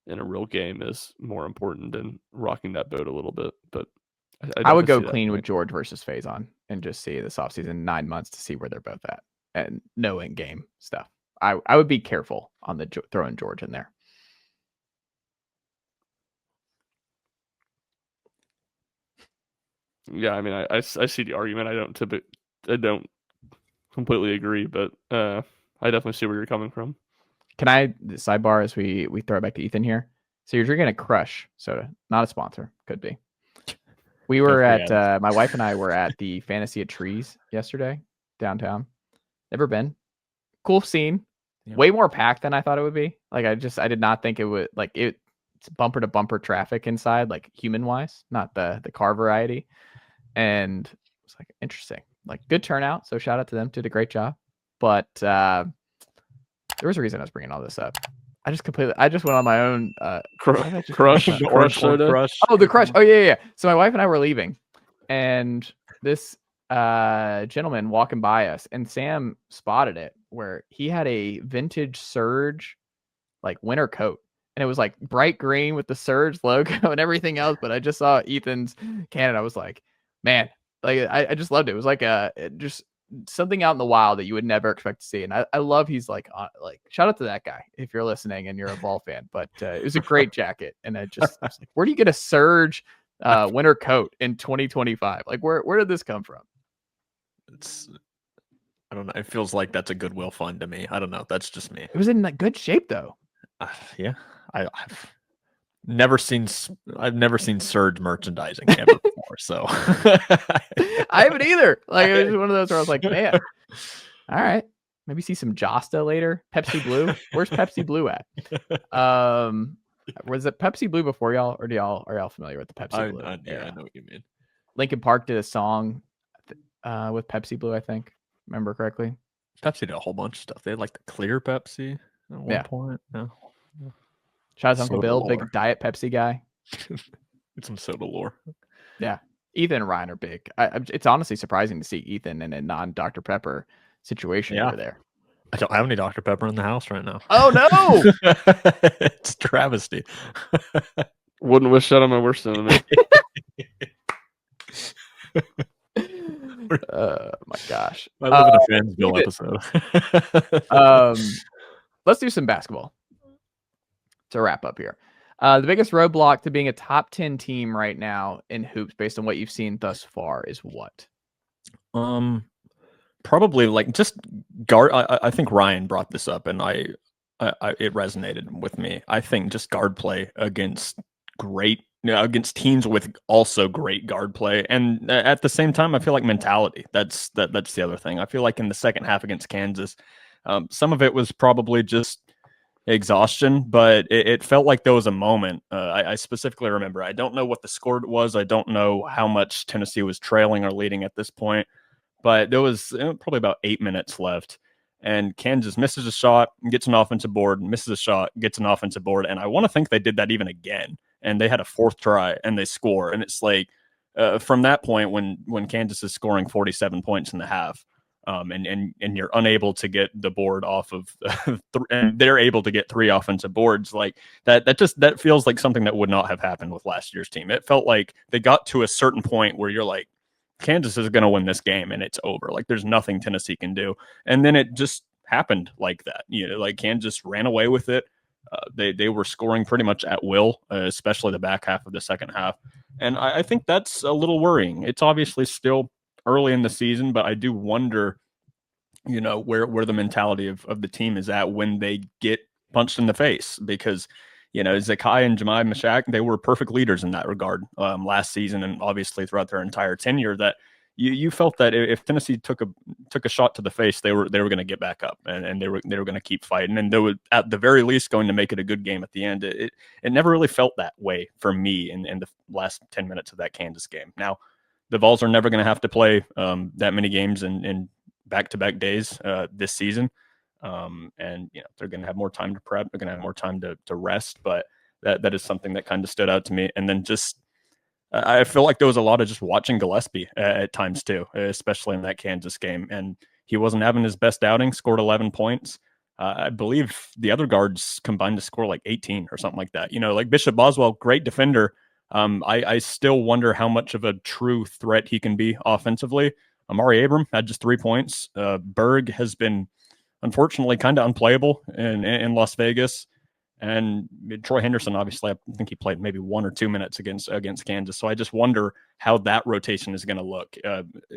in a real game is more important than rocking that boat a little bit. But I would go clean with George versus Faison and just see this offseason 9 months to see where they're both at and no in-game stuff. I would be careful on the throwing George in there. Yeah, I mean, I see the argument. I don't completely agree, but I definitely see where you're coming from. Can I sidebar as we throw it back to Ethan here? So you're drinking a Crush soda, not a sponsor, could be. We were at my wife and I were at the Fantasy at Trees yesterday downtown. Never been. Cool scene. Yeah. Way more packed than I thought it would be. Like I did not think it would it's bumper to bumper traffic inside, like human wise, not the car variety. And it was like interesting. Like good turnout, so shout out to them. Did a great job. But there was a reason I was bringing all this up. I just went on my own. Crush soda. Oh, the Crush. Oh yeah. So my wife and I were leaving, and this gentleman walking by us, and Sam spotted it where he had a vintage Surge like winter coat, and it was like bright green with the Surge logo and everything else. But I just saw Ethan's cannon. I was like, man, like I just loved it. It was like just something out in the wild that you would never expect to see. And I love he's like shout out to that guy if you're listening and you're a Vol fan. But it was a great jacket, and I was like, where do you get a Surge winter coat in 2025? Like where did this come from? I don't know. It feels like that's a Goodwill fund to me. I don't know. That's just me. It was in like good shape though. Yeah, I've never seen Surge merchandising ever before, so I haven't either. Like it was one of those where I was like, man, all right, maybe see some Josta later. Pepsi Blue, where's Pepsi Blue at? Was it Pepsi Blue before y'all, or are y'all familiar with the Pepsi Blue? Yeah, I know what you mean. Linkin Park did a song with Pepsi Blue, I think. Remember correctly? Pepsi did a whole bunch of stuff. They had like the clear Pepsi at one point. Yeah. Shout out to Uncle Bill, big Diet Pepsi guy. It's some soda lore. Yeah. Ethan and Ryan are big. It's honestly surprising to see Ethan in a non-Dr. Pepper situation over there. I don't have any Dr. Pepper in the house right now. Oh, no! It's travesty. Wouldn't wish that on my worst enemy. My gosh. I live in a Fansville episode. Let's do some basketball to wrap up here. The biggest roadblock to being a top 10 team right now in hoops, based on what you've seen thus far, is what? Probably like just guard. I think Ryan brought this up, and it resonated with me. I think just guard play against against teams with also great guard play, and at the same time, I feel like mentality. That's the other thing. I feel like in the second half against Kansas, some of it was probably just exhaustion, but it felt like there was a moment. I specifically remember, I don't know what the score was. I don't know how much Tennessee was trailing or leading at this point, but there was probably about 8 minutes left, and Kansas misses a shot, gets an offensive board, misses a shot, gets an offensive board, and I want to think they did that even again, and they had a fourth try, and they score, and it's like from that point when Kansas is scoring 47 points in the half, and you're unable to get the board off of and they're able to get 3 offensive boards, like that feels like something that would not have happened with last year's team. It felt like they got to a certain point where you're like, Kansas is going to win this game and it's over. Like there's nothing Tennessee can do. And then it just happened like that. Like Kansas ran away with it. They were scoring pretty much at will, especially the back half of the second half. And I think that's a little worrying. It's obviously still early in the season, but I do wonder, where the mentality of the team is at when they get punched in the face, because, Zakai and Jemai Mashak, they were perfect leaders in that regard last season, and obviously throughout their entire tenure, that you felt that if Tennessee took a shot to the face, they were going to get back up, and they were going to keep fighting, and they were at the very least going to make it a good game at the end. It never really felt that way for me in the last 10 minutes of that Kansas game. Now, the Vols are never going to have to play that many games in back-to-back days this season. And they're going to have more time to prep. They're going to have more time to rest. But that is something that kind of stood out to me. And then just I feel like there was a lot of just watching Gillespie at times too, especially in that Kansas game. And he wasn't having his best outing, scored 11 points. I believe the other guards combined to score like 18 or something like that. Like Bishop Boswell, great defender. I still wonder how much of a true threat he can be offensively. Amari Abram had just 3 points. Berg has been unfortunately kind of unplayable in Las Vegas. And Troy Henderson, obviously, I think he played maybe 1 or 2 minutes against Kansas. So I just wonder how that rotation is going to look.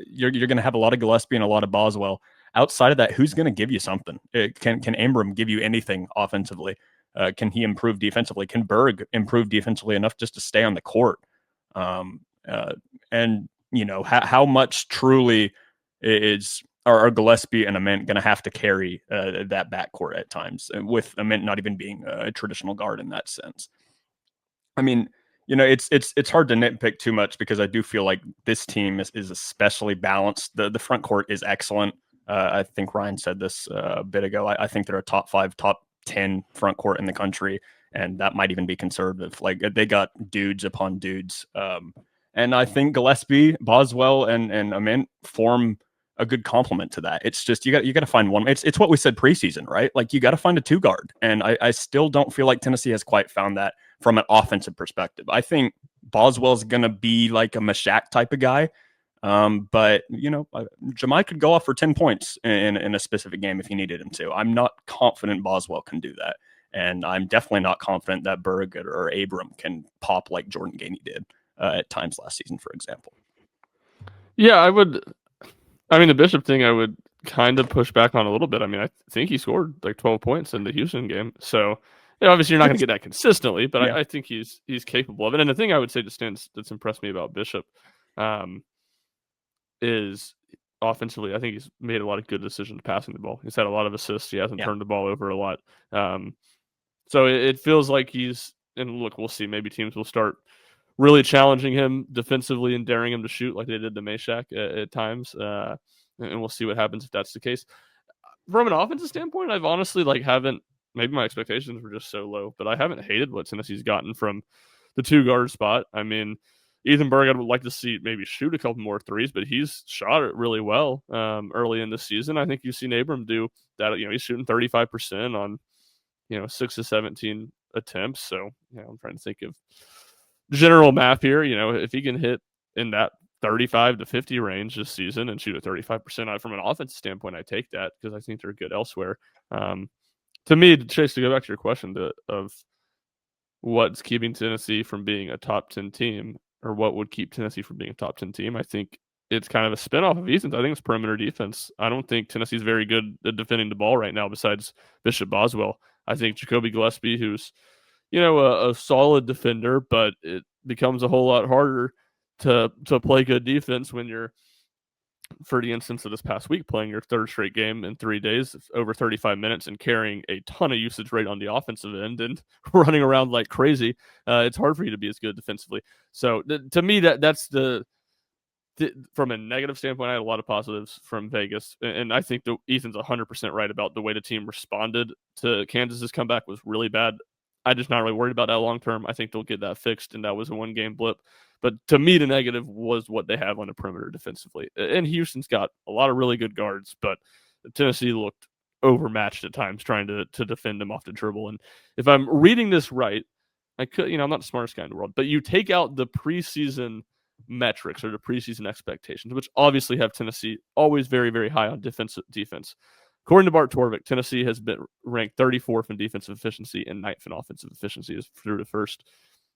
You're going to have a lot of Gillespie and a lot of Boswell. Outside of that, who's going to give you something? Can Abram give you anything offensively? Can he improve defensively? Can Berg improve defensively enough just to stay on the court? And how much truly are Gillespie and Ament going to have to carry that backcourt at times, with Ament not even being a traditional guard in that sense? I mean, it's hard to nitpick too much, because I do feel like this team is especially balanced. The front court is excellent. I think Ryan said this a bit ago. I think they're a top 5, top 10 front court in the country, and that might even be conservative. Like they got dudes upon dudes. And I think Gillespie, Boswell, and Ament form a good complement to that. It's just you got to find one. It's what we said preseason, right? Like you got to find a 2 guard, and I still don't feel like Tennessee has quite found that from an offensive perspective. I think Boswell's going to be like a Mashak type of guy, but Jemai could go off for 10 points in a specific game if he needed him to. I'm not confident Boswell can do that, and I'm definitely not confident that Berg or Abram can pop like Jordan Gainey did at times last season, for example. Yeah, I would. I mean, the Bishop thing, I would kind of push back on a little bit. I mean, I think he scored like 12 points in the Houston game. So, obviously you're not going to get that consistently, but I think he's capable of it. And the thing I would say that's impressed me about Bishop is offensively, I think he's made a lot of good decisions passing the ball. He's had a lot of assists. He hasn't turned the ball over a lot. So it feels like and look, we'll see. Maybe teams will start really challenging him defensively and daring him to shoot like they did to Mashak at times. And we'll see what happens if that's the case. From an offensive standpoint, I've honestly maybe my expectations were just so low, but I haven't hated what Tennessee's gotten from the 2 guard spot. I mean, Ethan Berg, I would like to see maybe shoot a couple more threes, but he's shot it really well early in the season. I think you've seen Abram do that. He's shooting 35% on 6 to 17 attempts. So I'm trying to think of general math here. If he can hit in that 35 to 50 range this season and shoot at 35% from an offensive standpoint, I take that because I think they're good elsewhere. To me, Chase, to go back to your question of what's keeping Tennessee from being a top 10 team, or what would keep Tennessee from being a top 10 team, I think it's kind of a spinoff of Ethan's. I think it's perimeter defense. I don't think Tennessee's very good at defending the ball right now besides Bishop Boswell. I think Jacoby Gillespie, who's a solid defender, but it becomes a whole lot harder to play good defense when you're, for the instance of this past week, playing your 3rd straight game in 3 days, over 35 minutes, and carrying a ton of usage rate on the offensive end and running around like crazy. It's hard for you to be as good defensively. So to me, that's from a negative standpoint, I had a lot of positives from Vegas, and I think Ethan's 100% right about the way the team responded to Kansas's comeback was really bad. I'm just not really worried about that long term. I think they'll get that fixed, and that was a 1-game blip. But to me, the negative was what they have on the perimeter defensively. And Houston's got a lot of really good guards, but Tennessee looked overmatched at times trying to defend them off the dribble. And if I'm reading this right, I'm not the smartest guy in the world, but you take out the preseason metrics or the preseason expectations, which obviously have Tennessee always very, very high on defense. According to Bart Torvik, Tennessee has been ranked 34th in defensive efficiency and 9th in offensive efficiency through the first,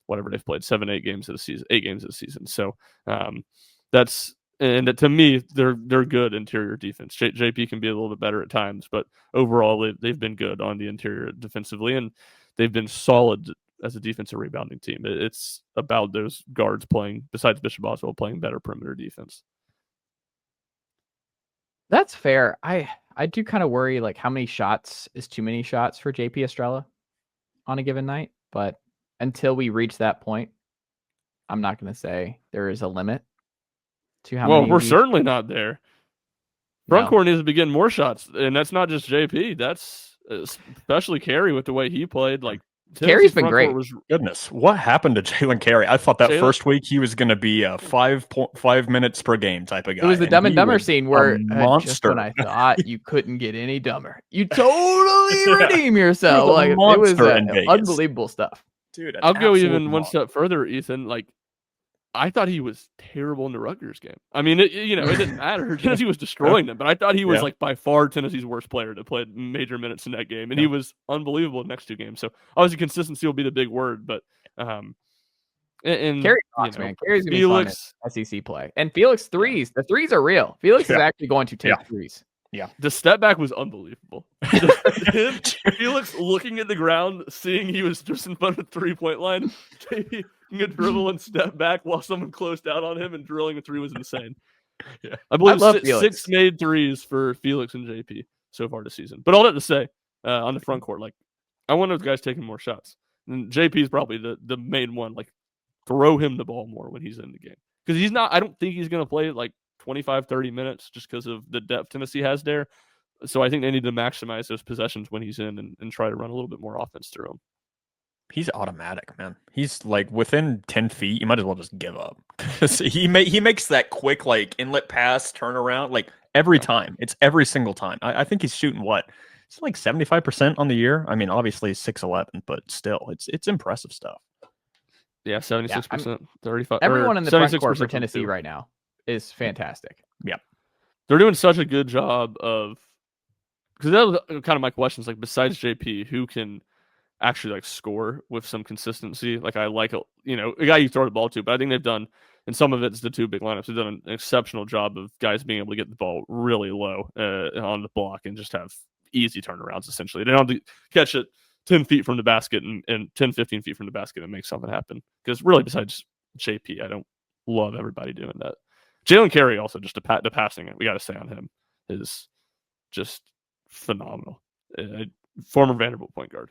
whatever they've played, 8 games of the season. So to me, they're good interior defense. JP can be a little bit better at times, but overall they've been good on the interior defensively, and they've been solid as a defensive rebounding team. It's about those guards playing, besides Bishop Boswell, playing better perimeter defense. That's fair. I do kind of worry like how many shots is too many shots for JP Estrella on a given night, but until we reach that point, I'm not going to say there is a limit to how many. Well, we're certainly not there. Front court needs to be getting more shots, and that's not just JP. That's especially Carey with the way he played. Like Carey's been great. Goodness, what happened to Jalen Carey? I thought that first week he was going to be a 5 minutes per game type of guy. It was the Dumb and Dumber scene where monster. Just when I thought you couldn't get any dumber, you totally redeem yourself. It was unbelievable stuff. Dude, I'll go even one step further, Ethan. Like, I thought he was terrible in the Rutgers game. I mean, it didn't matter. Tennessee was destroying them, but I thought he was like by far Tennessee's worst player to play major minutes in that game, and he was unbelievable in the next 2 games. So obviously consistency will be the big word, but and Carey talks, man. Carey's gonna be fun at SEC play, and Felix threes. The threes are real. Felix is actually going to take threes. Yeah, the step back was unbelievable. Felix looking at the ground, seeing he was just in front of the 3-point line. JP a dribble and step back while someone closed out on him, and drilling a 3 was insane. Yeah, I believe 6 made threes for Felix and JP so far this season. But all that to say, on the front court, like, I want those guys taking more shots. And JP is probably the main one. Like, throw him the ball more when he's in the game, because he's not. I don't think he's going to play like 25, 30 minutes just because of the depth Tennessee has there. So I think they need to maximize those possessions when he's in and try to run a little bit more offense through him. He's automatic, man. He's like within 10 feet. You might as well just give up. he makes that quick like inlet pass turnaround. Like every time. It's every single time. I think he's shooting what? It's like 75% on the year. I mean, obviously 6'11", but still, it's impressive stuff. Yeah, 76%, 35. Everyone in the front court for 76% Tennessee right now is fantastic. Yeah. They're doing such a good job of, because that was kind of my questions. Like, besides JP, who can actually like score with some consistency? Like, I like a guy you throw the ball to, but I think they've done, and some of it's the two big lineups. They've done an exceptional job of guys being able to get the ball really low on the block and just have easy turnarounds. Essentially, they don't have to catch it 10 feet from the basket and 10, 15 feet from the basket and make something happen. Because really, besides JP, I don't love everybody doing that. Jalen Carey also, just the passing, we got to say on him, is just phenomenal. Former Vanderbilt point guard.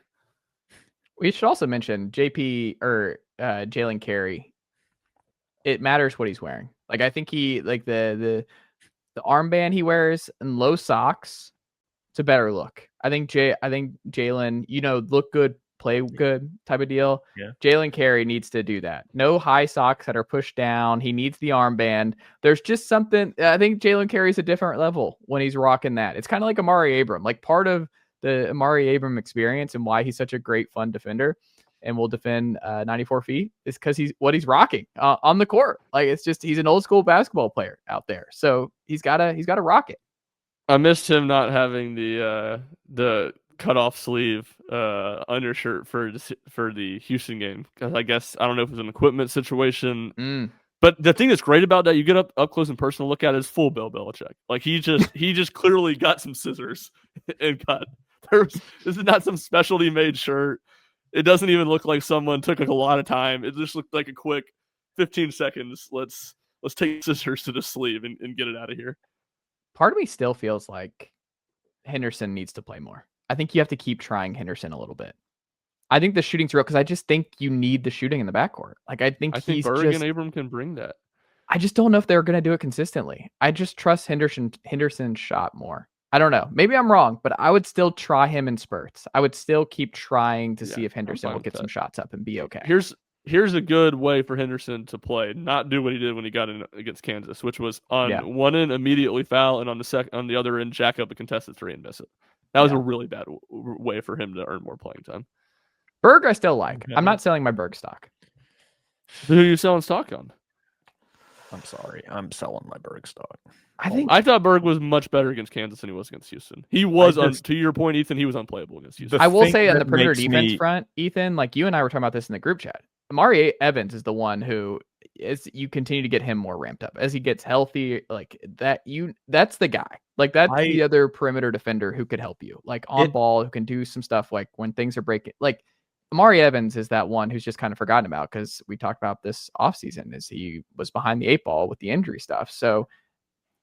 We should also mention JP or Jalen Carey. It matters what he's wearing. Like, I think he, like the armband he wears and low socks, it's a better look. I think Jalen, look good, play good type of deal. Yeah. Jalen Carey needs to do that. No high socks that are pushed down. He needs the armband. There's just something. I think Jalen Carey's a different level when he's rocking that. It's kind of like Amari Abram. Like, part of the Amari Abram experience and why he's such a great, fun defender and will defend 94 feet is because he's rocking on the court. Like, it's just, he's an old school basketball player out there. So he's gotta rock it. I missed him not having the cut off sleeve undershirt for the Houston game, because I guess, I don't know if it was an equipment situation. But the thing that's great about that, you get up close and personal look at it, is full Bill Belichick. Like, he just clearly got some scissors and cut. This is not some specialty made shirt. It doesn't even look like someone took like a lot of time. It just looked like a quick 15 seconds. Let's take scissors to the sleeve and get it out of here. Part of me still feels like Henderson needs to play more. I think you have to keep trying Henderson a little bit. I think the shooting's real, because I just think you need the shooting in the backcourt. Like, I think Berg and Abram can bring that. I just don't know if they're going to do it consistently. I just trust Henderson's shot more. I don't know. Maybe I'm wrong, but I would still try him in spurts. I would still keep trying to see if Henderson will get some shots up and be okay. Here's a good way for Henderson to play, not do what he did when he got in against Kansas, which was on one end immediately foul, and on the other end jack up a contested three and miss it. That was a really bad way for him to earn more playing time. Berg, I still like. I'm not selling my Berg stock. Who are you selling stock on? I'm sorry, I'm selling my Berg stock. I thought Berg was much better against Kansas than he was against Houston. He was, to your point, Ethan, he was unplayable against Houston. I will say on the perimeter defense front, Ethan, like you and I were talking about this in the group chat, Amari Evans is the one who you continue to get him more ramped up as he gets healthy. Like that's the guy. Like, that's the other perimeter defender who could help you, like on ball, who can do some stuff like when things are breaking. Like, Amari Evans is that one who's just kind of forgotten about, because we talked about this offseason as he was behind the 8 ball with the injury stuff. So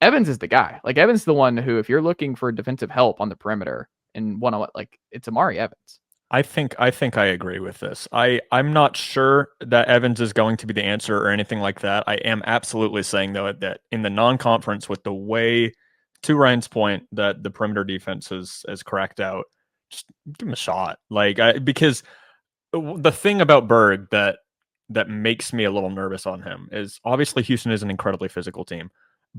Evans is the guy. Like, Evans is the one who, if you're looking for defensive help on the perimeter and one-on-one, like, it's Amari Evans. I think I agree with this. I'm not sure that Evans is going to be the answer or anything like that. I am absolutely saying, though, that in the non-conference, with the way, to Ryan's point, that the perimeter defense has cracked out, just give him a shot. Like, because the thing about Berg that makes me a little nervous on him is, obviously Houston is an incredibly physical team,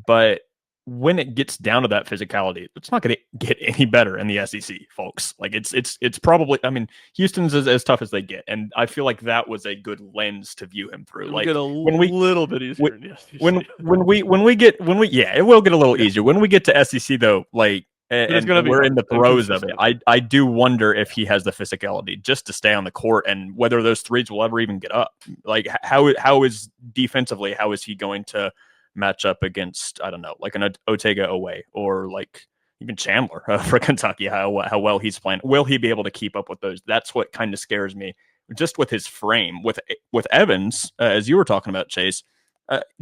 but when it gets down to that physicality, it's not going to get any better in the SEC, folks. Like, it's probably, I mean, Houston's as tough as they get, and I feel like that was a good lens to view him through. Like, get a little bit easier in the SEC. When we it will get a little easier when we get to SEC, though. Like, and we're in the throes of it. I do wonder if he has the physicality just to stay on the court, and whether those threes will ever even get up. Like, how is defensively, how is he going to match up against, I don't know, like an Ortega away, or like even Chandler for Kentucky, how well he's playing? Will he be able to keep up with those? That's what kind of scares me, just with his frame. With Evans, as you were talking about, Chase,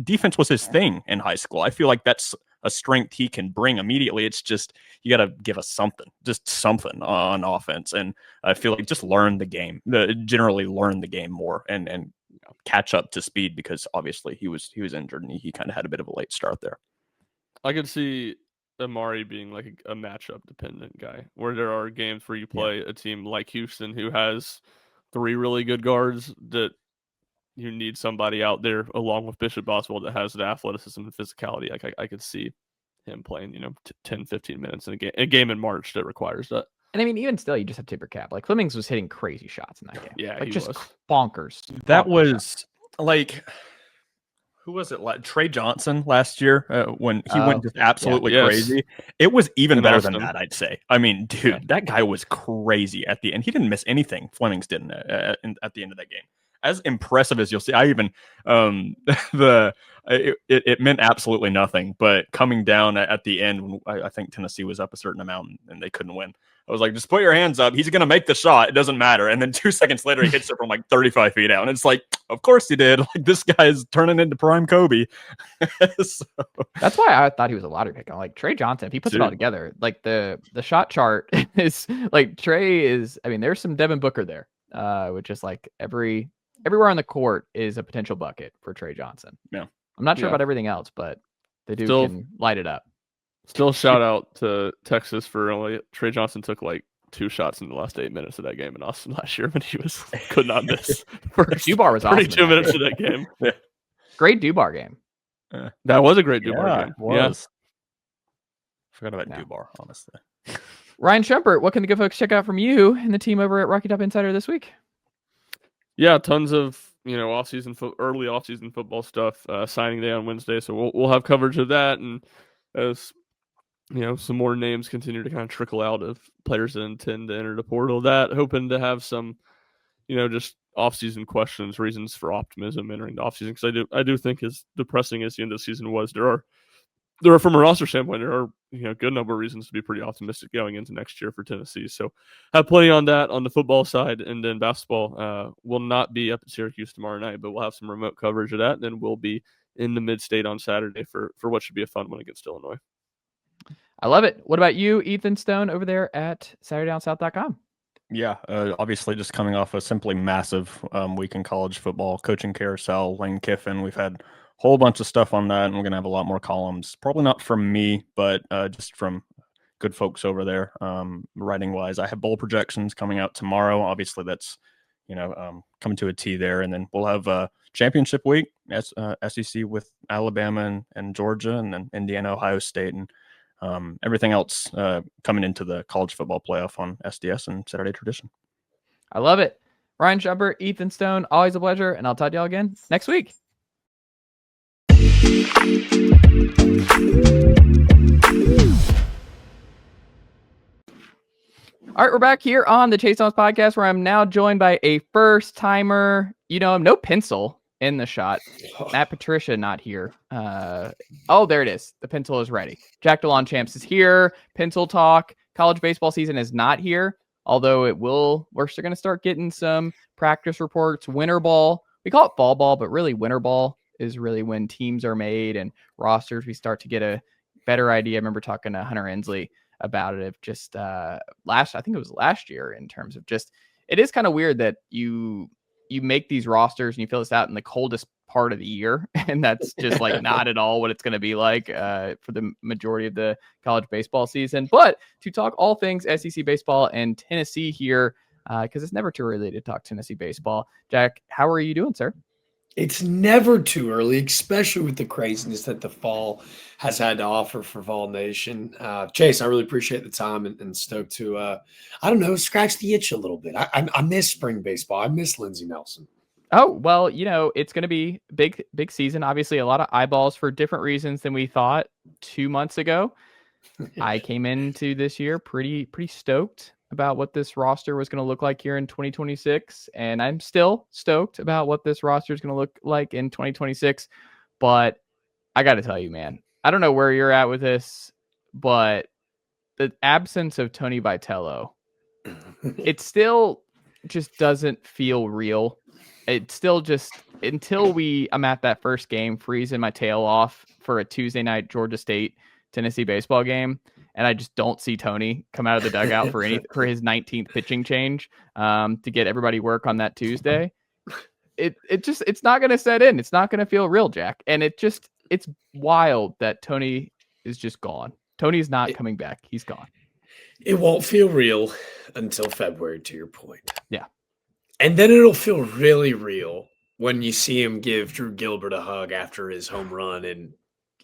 defense was his thing in high school. I feel like that's a strength he can bring immediately. It's just, you got to give us something on offense, and I feel like just generally learn the game more and catch up to speed, because obviously he was injured and he kind of had a bit of a late start there. I could see Amari being like a matchup dependent guy, where there are games where you play a team like Houston who has 3 really good guards, that you need somebody out there along with Bishop Boswell that has the athleticism and physicality. I could see him playing, 10, 15 minutes in a game in March that requires that. And I mean, even still, you just have to tip your cap. Like Flemings was hitting crazy shots in that game. Yeah, like he just was. bonkers. That bonkers was shots. like, who was it? Trey Johnson last year when he went just absolutely Yes. crazy. It was even In better Austin. than that, I'd say. I mean, dude, that guy was crazy at the end. He didn't miss anything. Flemings didn't at the end of that game. As impressive as you'll see, I even it meant absolutely nothing. But coming down at the end, when I think Tennessee was up a certain amount and they couldn't win, I was like, just put your hands up. He's going to make the shot. It doesn't matter. And then 2 seconds later, he hits it from like 35 feet out. And it's like, of course he did. Like this guy is turning into prime Kobe. So, that's why I thought he was a lottery pick. I'm like Trey Johnson. If he puts it all together, like the shot chart is like Trey is. I mean, there's some Devin Booker there, which is like everywhere on the court is a potential bucket for Trey Johnson. Yeah, I'm not sure about everything else, but the dude can light it up. Still shout out to Texas for only Trey Johnson took like 2 shots in the last 8 minutes of that game in Austin last year, but he could not miss. Dubar was awesome. 32 minutes of that game. Yeah. Great Dubar game. That was a great Dubar game. Was. Forgot about Dubar, honestly. Ryan Schumpert, what can the good folks check out from you and the team over at Rocky Top Insider this week? Yeah, tons of early offseason football stuff. Signing day on Wednesday, so we'll have coverage of that, and as some more names continue to kind of trickle out of players that intend to enter the portal. That hoping to have some, just offseason questions, reasons for optimism entering the offseason. Because I do think as depressing as the end of the season was, there are from a roster standpoint, there are good number of reasons to be pretty optimistic going into next year for Tennessee. So have plenty on that on the football side, and then basketball will not be up at Syracuse tomorrow night, but we'll have some remote coverage of that. And then we'll be in the Mid-State on Saturday for what should be a fun one against Illinois. I love it. What about you, Ethan Stone, over there at SaturdayDownSouth.com? Yeah, obviously just coming off a simply massive week in college football, coaching carousel, Lane Kiffin. We've had a whole bunch of stuff on that, and we're going to have a lot more columns. Probably not from me, but just from good folks over there, writing-wise. I have bowl projections coming out tomorrow. Obviously, that's, coming to a T there. And then we'll have championship week, SEC with Alabama and Georgia, and then Indiana, Ohio State, and everything else coming into the college football playoff on SDS and Saturday Tradition. I love it. Ryan Schumpert, Ethan Stone, always a pleasure, and I'll talk to y'all again next week. All right, we're back here on the Chase Thomas podcast, where I'm now joined by a first-timer. No pencil in the shot. Matt Patricia not here. There it is. The pencil is ready. Jack DeLongchamps is here. Pencil talk. College baseball season is not here, although it will. We're still going to start getting some practice reports. Winter ball. We call it fall ball, but really winter ball is really when teams are made and rosters. We start to get a better idea. I remember talking to Hunter Ensley about it. Just I think it was last year, in terms of just, it is kind of weird that you make these rosters and you fill this out in the coldest part of the year. And that's just like not at all what it's going to be like for the majority of the college baseball season. But to talk all things SEC baseball and Tennessee here, because it's never too early to talk Tennessee baseball. Jack, how are you doing, sir? It's never too early, especially with the craziness that the fall has had to offer for Vol Nation. Chase, I really appreciate the time and stoked to, scratch the itch a little bit. I miss spring baseball. I miss Lindsey Nelson. Oh, well, it's going to be big season. Obviously, a lot of eyeballs for different reasons than we thought 2 months ago. I came into this year pretty stoked about what this roster was going to look like here in 2026. And I'm still stoked about what this roster is going to look like in 2026. But I got to tell you, man, I don't know where you're at with this, but the absence of Tony Vitello, it still just doesn't feel real. It still just, until I'm at that first game, freezing my tail off for a Tuesday night Georgia State Tennessee baseball game, and I just don't see Tony come out of the dugout for his 19th pitching change to get everybody work on that Tuesday. It's not going to set in. It's not going to feel real, Jack. And it's wild that Tony is just gone. Tony's not coming back. He's gone. It won't feel real until February, to your point. Yeah. And then it'll feel really real when you see him give Drew Gilbert a hug after his home run in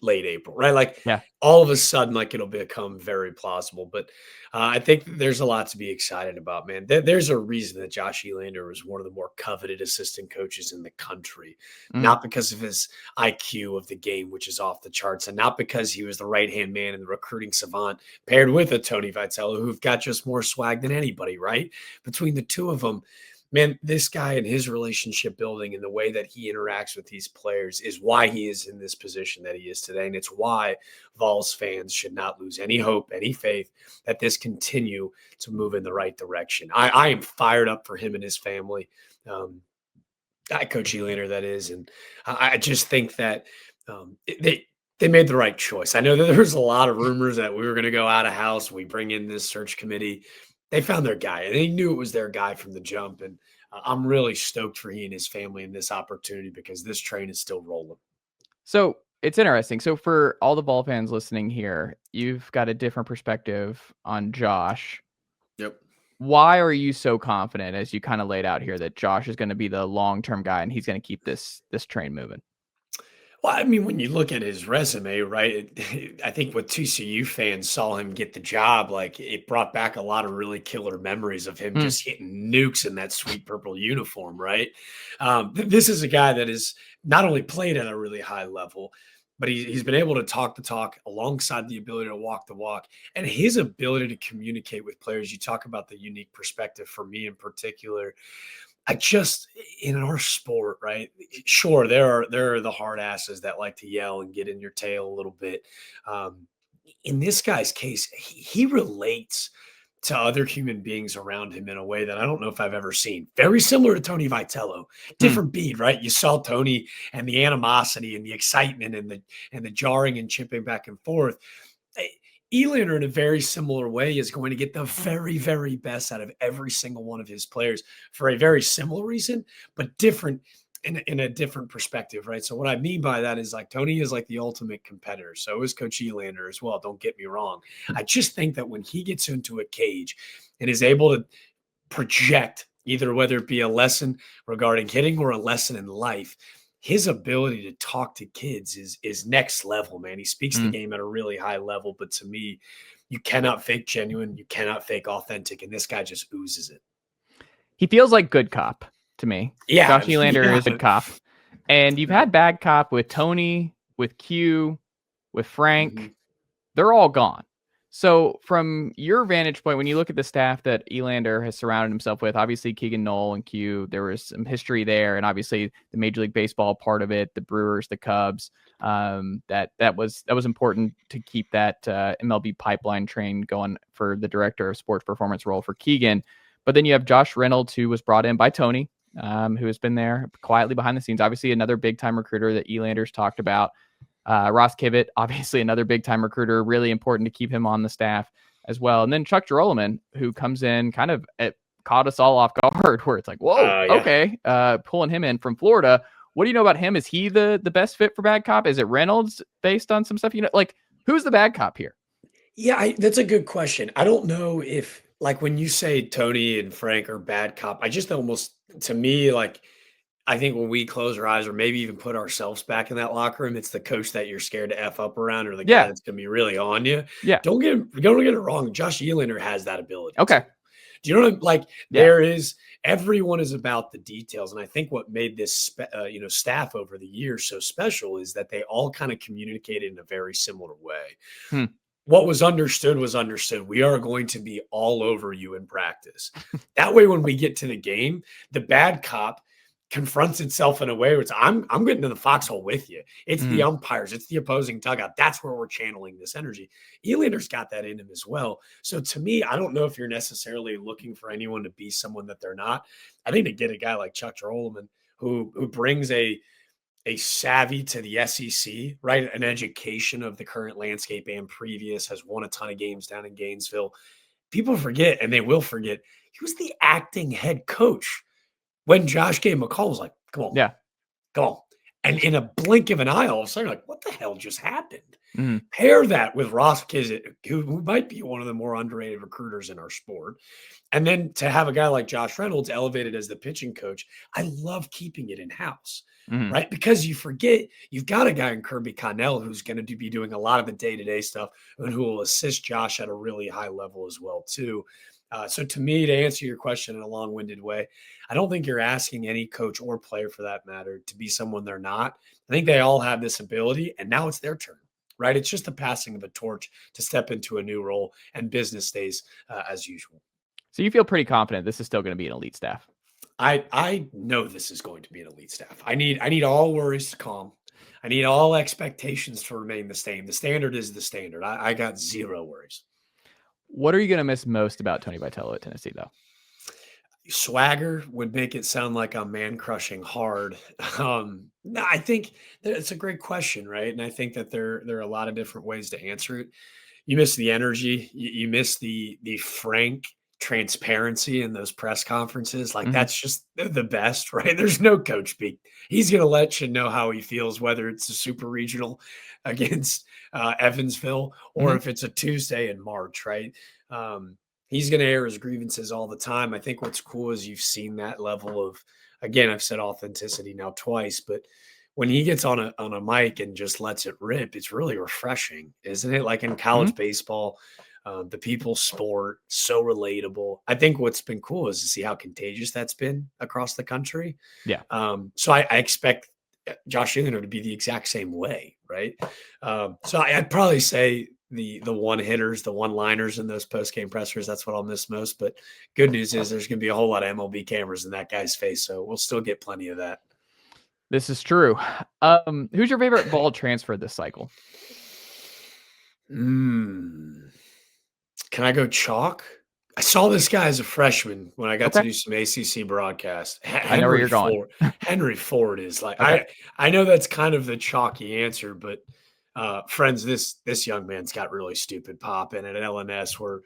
late April, right? Like Yeah. all of a sudden, like it'll become very plausible. But I think there's a lot to be excited about, man. There's a reason that Josh Elander was one of the more coveted assistant coaches in the country, not because of his IQ of the game, which is off the charts, and not because he was the right-hand man and the recruiting savant paired with a Tony Vitello, who've got just more swag than anybody, right? Between the two of them, man, this guy and his relationship building and the way that he interacts with these players is why he is in this position that he is today. And it's why Vols fans should not lose any hope, any faith that this continue to move in the right direction. I am fired up for him and his family. Coach Elander, that is. And I just think that they made the right choice. I know that there was a lot of rumors that we were going to go out of house. We bring in this search committee. They found their guy, and they knew it was their guy from the jump. And I'm really stoked for he and his family in this opportunity because this train is still rolling. So it's interesting. So for all the Vol fans listening here, you've got a different perspective on Josh. Yep. Why are you so confident, as you kind of laid out here, that Josh is going to be the long-term guy and he's going to keep this train moving? Well, I mean, when you look at his resume, right, I think what TCU fans saw him get the job, like it brought back a lot of really killer memories of him just hitting nukes in that sweet purple uniform, right? This is a guy that is not only played at a really high level, but he's been able to talk the talk alongside the ability to walk the walk, and his ability to communicate with players. You talk about the unique perspective for me in particular. In our sport, right? Sure, there are the hard asses that like to yell and get in your tail a little bit. In this guy's case, he relates to other human beings around him in a way that I don't know if I've ever seen. Very similar to Tony Vitello, different beat, right? You saw Tony and the animosity and the excitement and the jarring and chipping back and forth. Elander, in a very similar way, is going to get the very, very best out of every single one of his players for a very similar reason, but different in a different perspective, right? So what I mean by that is like Tony is like the ultimate competitor. So is Coach Elander as well. Don't get me wrong. I just think that when he gets into a cage and is able to project either whether it be a lesson regarding hitting or a lesson in life, his ability to talk to kids is next level, man. He speaks the game at a really high level, but to me, you cannot fake genuine, you cannot fake authentic, and this guy just oozes it. He feels like good cop to me. Yeah, Josh Elander is good cop. And you've had bad cop with Tony, with Q, with Frank. They're all gone. So from your vantage point, when you look at the staff that Elander has surrounded himself with, obviously Keegan Knoll and Q, there was some history there, and obviously the Major League Baseball part of it, the Brewers, the Cubs, that was important to keep that MLB pipeline train going for the director of sports performance role for Keegan. But then you have Josh Reynolds, who was brought in by Tony, who has been there quietly behind the scenes. Obviously another big time recruiter that Elander's talked about. Ross Kivett, obviously another big time recruiter, really important to keep him on the staff as well. And then Chuck Girolman, who comes in kind of caught us all off guard where it's like, whoa, okay. Pulling him in from Florida. What do you know about him? Is he the best fit for bad cop? Is it Reynolds based on some stuff? Like who's the bad cop here? Yeah, that's a good question. I don't know if like when you say Tony and Frank are bad cop, I just almost, to me, like, I think when we close our eyes or maybe even put ourselves back in that locker room, it's the coach that you're scared to F up around or the guy that's going to be really on you. Yeah. Don't get it wrong. Josh Elander has that ability. Okay. Do you know what I'm like? There is, everyone is about the details. And I think what made this, staff over the years so special is that they all kind of communicated in a very similar way. What was understood was understood. We are going to be all over you in practice. That way, when we get to the game, the bad cop confronts itself in a way where it's I'm getting to the foxhole with you. It's the umpires, it's the opposing dugout. That's where we're channeling this energy. Elander's got that in him as well. So to me, I don't know if you're necessarily looking for anyone to be someone that they're not. I think to get a guy like Chuck Girolman who brings a savvy to the SEC, right? An education of the current landscape and previous, has won a ton of games down in Gainesville. People forget, and they will forget, he was the acting head coach when Josh gave him a call. Was like, come on. And in a blink of an eye, all of a sudden, like, what the hell just happened? Mhm. Pair that with Ross Kizzit, who might be one of the more underrated recruiters in our sport. And then to have a guy like Josh Reynolds elevated as the pitching coach, I love keeping it in-house, Mhm. right? Because you forget you've got a guy in Kirby Connell who's going to be doing a lot of the day-to-day stuff and who will assist Josh at a really high level as well, too. So to me, to answer your question in a long-winded way, I don't think you're asking any coach or player for that matter to be someone they're not. I think they all have this ability, and now it's their turn, right? It's just the passing of a torch to step into a new role, and business stays as usual. So you feel pretty confident this is still going to be an elite staff? I know this is going to be an elite staff. I need all worries to calm. I need all expectations to remain the same. The standard is the standard. I got zero worries. What are you going to miss most about Tony Vitello at Tennessee, though? Swagger would make it sound like I'm man crushing hard. No, I think that it's a great question, right? And I think that there are a lot of different ways to answer it. You miss the energy. You miss the frank transparency in those press conferences. Like that's just the best, right? There's no coach speak. He's going to let you know how he feels, whether it's a super regional against Evansville or if it's a Tuesday in March, right? He's going to air his grievances all the time. I think what's cool is you've seen that level of, again, I've said authenticity now twice, but when he gets on a mic and just lets it rip, it's really refreshing, isn't it? Like in college baseball, the people's sport, so relatable. I think what's been cool is to see how contagious that's been across the country. Yeah. So I expect Josh Elander to be the exact same way, right? So I'd probably say the one hitters, the one liners in those post game pressers. That's what I'll miss most. But good news is there's going to be a whole lot of MLB cameras in that guy's face, so we'll still get plenty of that. This is true. Who's your favorite Vol transfer this cycle? Can I go chalk? I saw this guy as a freshman when I got to do some ACC broadcast. I know where you're going. Henry Ford is like, I know that's kind of the chalky answer, but friends, this young man's got really stupid pop in at LNS where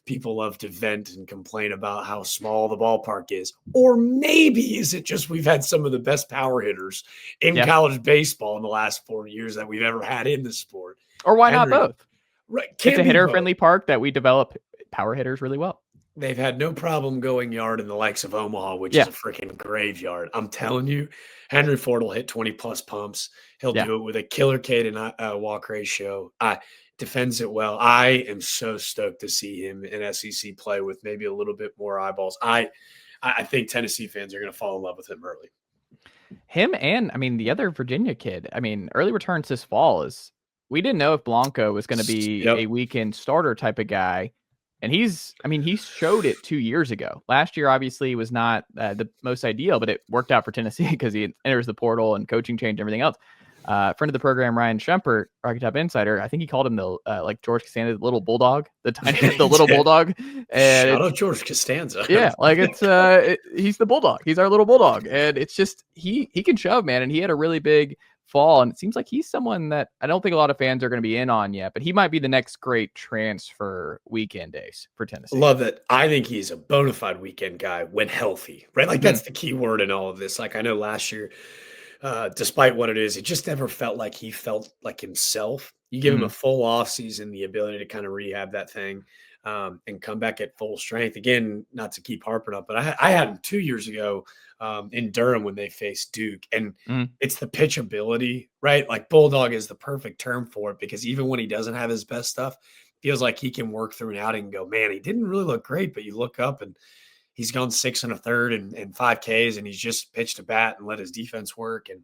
people love to vent and complain about how small the ballpark is. Or maybe is it just we've had some of the best power hitters in college baseball in the last 4 years that we've ever had in the sport. Or why not both? Right, it's a hitter-friendly park that we develop power hitters really well. They've had no problem going yard in the likes of Omaha, which is a freaking graveyard. I'm telling you, Henry Ford will hit 20-plus pumps. He'll do it with a killer cadence walk ratio. Defends it well. I am so stoked to see him in SEC play with maybe a little bit more eyeballs. I think Tennessee fans are going to fall in love with him early. Him and, the other Virginia kid. Early returns this fall is – we didn't know if Blanco was going to be a weekend starter type of guy. And he showed it 2 years ago. Last year, obviously, was not the most ideal, but it worked out for Tennessee because he enters the portal and coaching change and everything else. Friend of the program, Ryan Schumpert, Archetype Insider, I think he called him the like George Costanza, the little bulldog, the little bulldog. And shout out George Costanza. Yeah, like he's the bulldog. He's our little bulldog, and it's just he can shove, man. And he had a really big fall, and it seems like he's someone that I don't think a lot of fans are going to be in on yet, but he might be the next great transfer weekend days for Tennessee. Love that. I think he's a bona fide weekend guy when healthy, right? Like that's the key word in all of this. Like I know last year, despite what it is, it just never felt like he felt like himself. You give him a full off season, the ability to kind of rehab that thing and come back at full strength. Again, not to keep harping up, but I had him 2 years ago in Durham when they faced Duke. And it's the pitchability, right? Like Bulldog is the perfect term for it because even when he doesn't have his best stuff, feels like he can work through an outing and go, man, he didn't really look great, but you look up and he's gone 6 1/3 and 5 Ks and he's just pitched a bat and let his defense work. And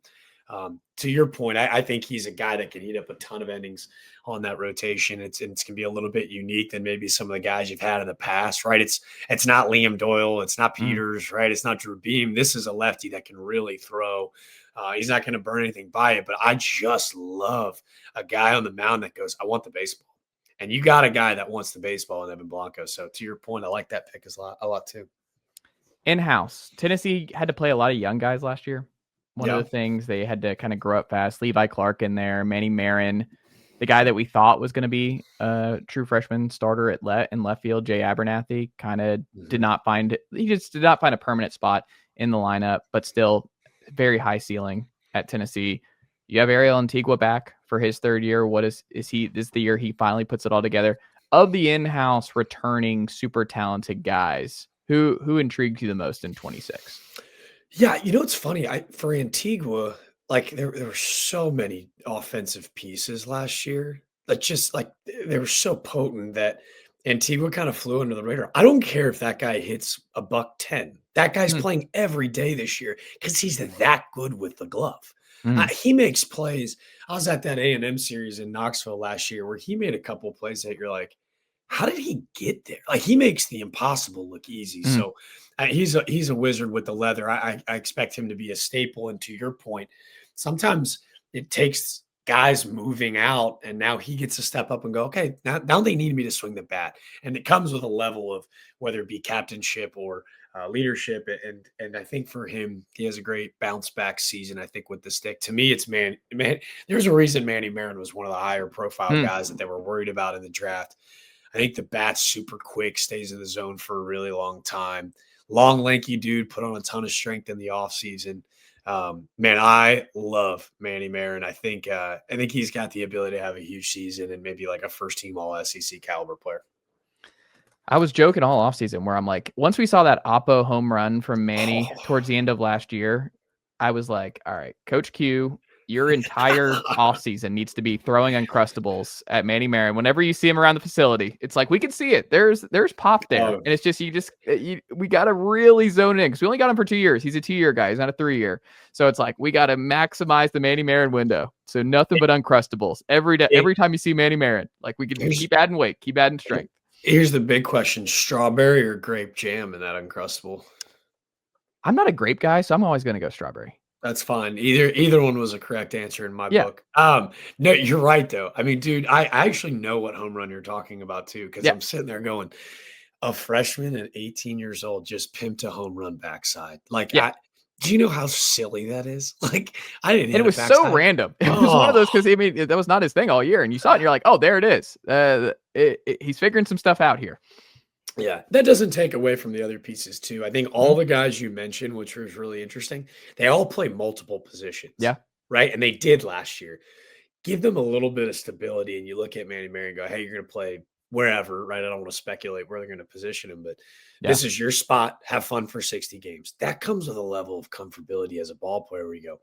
to your point, I think he's a guy that can eat up a ton of innings on that rotation. It's going to be a little bit unique than maybe some of the guys you've had in the past, right? It's not Liam Doyle. It's not Peters, right? It's not Drew Beam. This is a lefty that can really throw. He's not going to burn anything by it, but I just love a guy on the mound that goes, I want the baseball. And you got a guy that wants the baseball in Evan Blanco. So to your point, I like that pick a lot too. In-house, Tennessee had to play a lot of young guys last year. One of the things they had to kind of grow up fast. Levi Clark in there, Manny Marin, the guy that we thought was going to be a true freshman starter in left field, Jay Abernathy, kind of did not find a permanent spot in the lineup, but still very high ceiling. at Tennessee. You have Ariel Antigua back for his third year. What is he? This is the year he finally puts it all together. Of the in-house returning super talented guys, who intrigues you the most in 26? Yeah, it's funny. For Antigua, like there were so many offensive pieces last year that just like they were so potent that Antigua kind of flew under the radar. I don't care if that guy hits a $110. That guy's Hmm. playing every day this year because he's that good with the glove. Mhm. He makes plays. I was at that A&M series in Knoxville last year where he made a couple of plays that you're like, how did he get there? Like he makes the impossible look easy. Mhm. So he's a wizard with the leather. I expect him to be a staple. And to your point, sometimes it takes guys moving out, and now he gets to step up and go, okay, now they need me to swing the bat, and it comes with a level of whether it be captainship or leadership. And I think for him, he has a great bounce back season. I think with the stick, to me, it's man. There's a reason Manny Marin was one of the higher profile Hmm. guys that they were worried about in the draft. I think the bat's super quick, stays in the zone for a really long time. Long, lanky dude, put on a ton of strength in the offseason. Man, I love Manny Marin. I think he's got the ability to have a huge season and maybe like a first team all SEC caliber player. I was joking all offseason where I'm like, once we saw that Oppo home run from Manny towards the end of last year, I was like, all right, Coach Q, your entire offseason needs to be throwing Uncrustables at Manny Marin. Whenever you see him around the facility, it's like, we can see it. There's pop there. Oh. And it's just, we got to really zone in because we only got him for 2 years. He's a 2-year guy. He's not a 3-year. So it's like, we got to maximize the Manny Marin window. So nothing but Uncrustables every day. Every time you see Manny Marin, like we can keep adding weight, keep adding strength. Here's the big question: strawberry or grape jam in that Uncrustable? I'm not a grape guy, so I'm always going to go strawberry. That's fine. Either one was a correct answer in my Yeah. book. No, you're right though. I mean, dude, I actually know what home run you're talking about too, because I'm sitting there going, a freshman at 18 years old just pimped a home run backside. Like, do you know how silly that is? Like, I didn't hit it was backside. so random. It was one of those because that was not his thing all year, and you saw it, and you're like, oh, there it is. He's figuring some stuff out here. Yeah, that doesn't take away from the other pieces too. I think all the guys you mentioned, which was really interesting, they all play multiple positions. Yeah. Right. And they did last year. Give them a little bit of stability, and you look at Manny Marin and go, hey, you're going to play wherever, right? I don't want to speculate where they're going to position him, but this is your spot. Have fun for 60 games. That comes with a level of comfortability as a ball player where you go,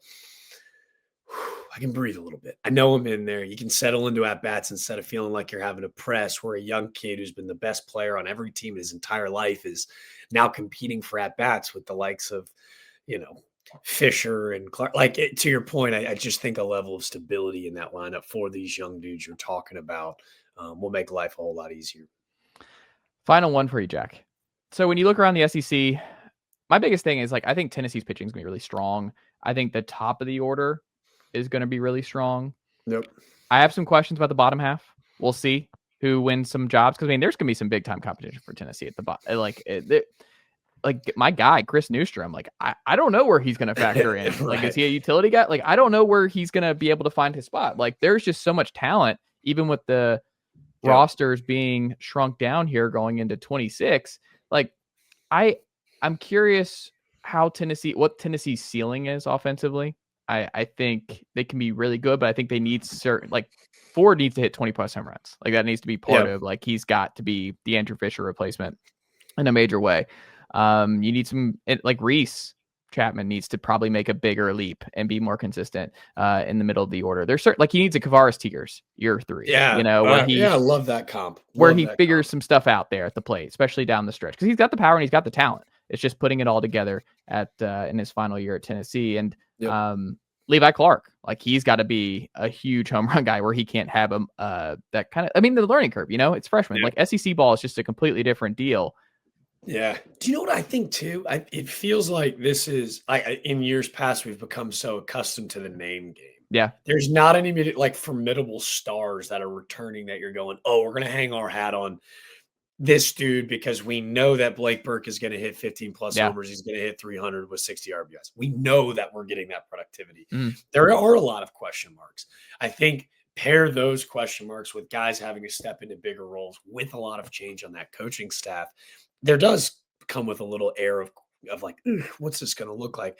I can breathe a little bit. I know I'm in there. You can settle into at-bats instead of feeling like you're having to press, where a young kid who's been the best player on every team his entire life is now competing for at-bats with the likes of, Fisher and Clark. Like, to your point, I just think a level of stability in that lineup for these young dudes you're talking about will make life a whole lot easier. Final one for you, Jack. So when you look around the SEC, my biggest thing is, like, I think Tennessee's pitching is going to be really strong. I think the top of the order is going to be really strong. Yep. I have some questions about the bottom half. We'll see who wins some jobs, because, I mean, there's going to be some big-time competition for Tennessee at the bottom. Like my guy, Chris Newstrom, like, I don't know where he's going to factor in. Right. Like, is he a utility guy? Like, I don't know where he's going to be able to find his spot. Like, there's just so much talent, even with the rosters being shrunk down here going into 26. Like, I'm curious what Tennessee's ceiling is offensively. I think they can be really good, but I think they need Ford needs to hit 20 plus home runs. Like, that needs to be part of, like, he's got to be the Andrew Fisher replacement in a major way. You need like Reese Chapman needs to probably make a bigger leap and be more consistent in the middle of the order. There's certain, like, he needs a Kavaris Tigers year 3. Yeah. Where I love that comp. Where he figures some stuff out there at the plate, especially down the stretch, because he's got the power and he's got the talent. It's just putting it all together in his final year at Tennessee. And Levi Clark, like, he's got to be a huge home run guy where he can't have him that kind of, I mean, the learning curve, it's freshman. Like, SEC ball is just a completely different deal. Yeah. Do you know what I think too? It feels like this is, in years past, we've become so accustomed to the name game. Yeah. There's not any like formidable stars that are returning that you're going, oh, we're going to hang our hat on this dude because we know that Blake Burke is going to hit 15 plus homers. He's going to hit 300 with 60 RBIs. We know that we're getting that productivity. There are a lot of question marks. I think pair those question marks with guys having to step into bigger roles with a lot of change on that coaching staff. There does come with a little air of of like, what's this going to look like?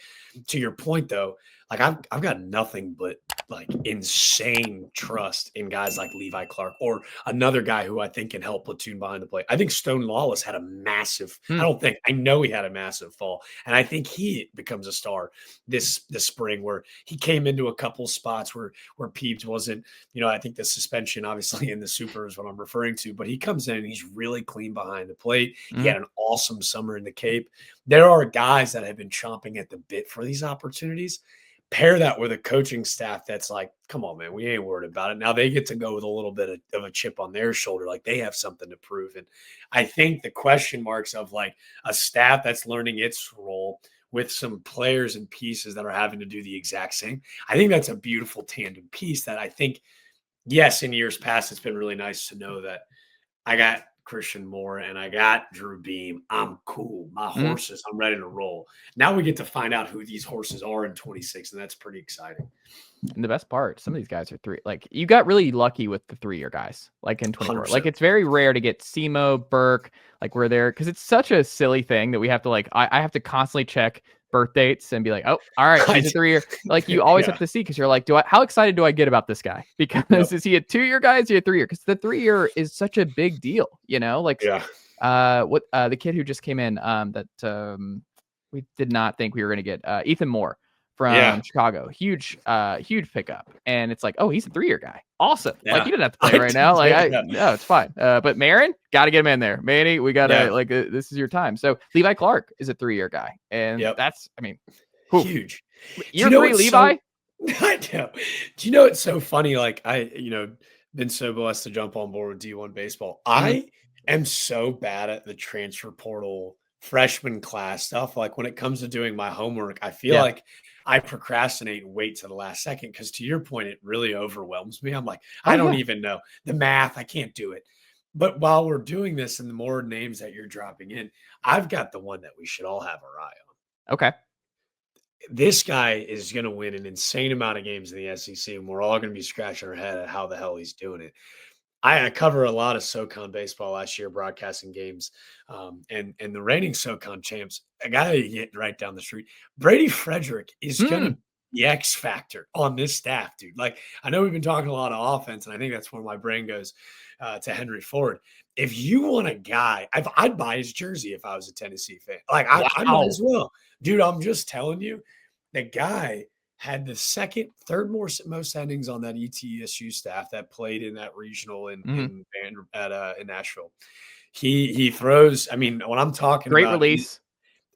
To your point, though, like I've got nothing but like insane trust in guys like Levi Clark or another guy who I think can help platoon behind the plate. I think Stone Lawless had a massive, I know he had a massive fall. And I think he becomes a star this spring, where he came into a couple spots where Peeps wasn't, I think the suspension obviously in the Super is what I'm referring to, but he comes in and he's really clean behind the plate. He had an awesome summer in the Cape. There are guys that have been chomping at the bit for these opportunities. Pair that with a coaching staff that's like, come on, man, we ain't worried about it. Now they get to go with a little bit of a chip on their shoulder. Like they have something to prove. And I think the question marks of like a staff that's learning its role with some players and pieces that are having to do the exact same, I think that's a beautiful tandem piece that I think, yes, in years past, it's been really nice to know that I got Christian Moore and I got Drew Beam. I'm cool. My horses, I'm ready to roll. Now we get to find out who these horses are in 26, and that's pretty exciting. And the best part, some of these guys are three. Like you got really lucky with the 3-year guys, like in 24. 100%. Like it's very rare to get Semo, Burke, like we're there because it's such a silly thing that we have to like. I have to constantly check birth dates and be like, oh, all right, he's a 3-year. Like you always have to see because you're like, how excited do I get about this guy? Because is he a 2-year guy? Is he a 3-year? Because the 3-year is such a big deal, like the kid who just came in that we did not think we were going to get Ethan Moore from Chicago, huge pickup, and it's like, oh, he's a 3-year guy, awesome. Like you didn't have to play right now, like no, it's fine. But Marin, got to get him in there. Manny, we gotta this is your time. So Levi Clark is a 3-year guy, and that's, I mean, huge. Year 3, Levi. I know. Do you know it's so funny? Like I, been so blessed to jump on board with D1 baseball. I am so bad at the transfer portal freshman class stuff. Like when it comes to doing my homework, I feel like I procrastinate and wait to the last second because, to your point, it really overwhelms me. I'm like, I don't even know the math. I can't do it. But while we're doing this and the more names that you're dropping in, I've got the one that we should all have our eye on. Okay. This guy is going to win an insane amount of games in the SEC, and we're all going to be scratching our head at how the hell he's doing it. I cover a lot of SoCon baseball last year, broadcasting games, and the reigning SoCon champs, a guy you get right down the street, Brady Frederick is going to be the X factor on this staff, dude. Like, I know we've been talking a lot of offense, and I think that's where my brain goes to Henry Ford. If you want a guy, I'd buy his jersey if I was a Tennessee fan. Like, I might as well. Dude, I'm just telling you, the guy had the third most innings on that ETSU staff that played in that regional in Nashville. He throws. I mean, when I'm talking great about release.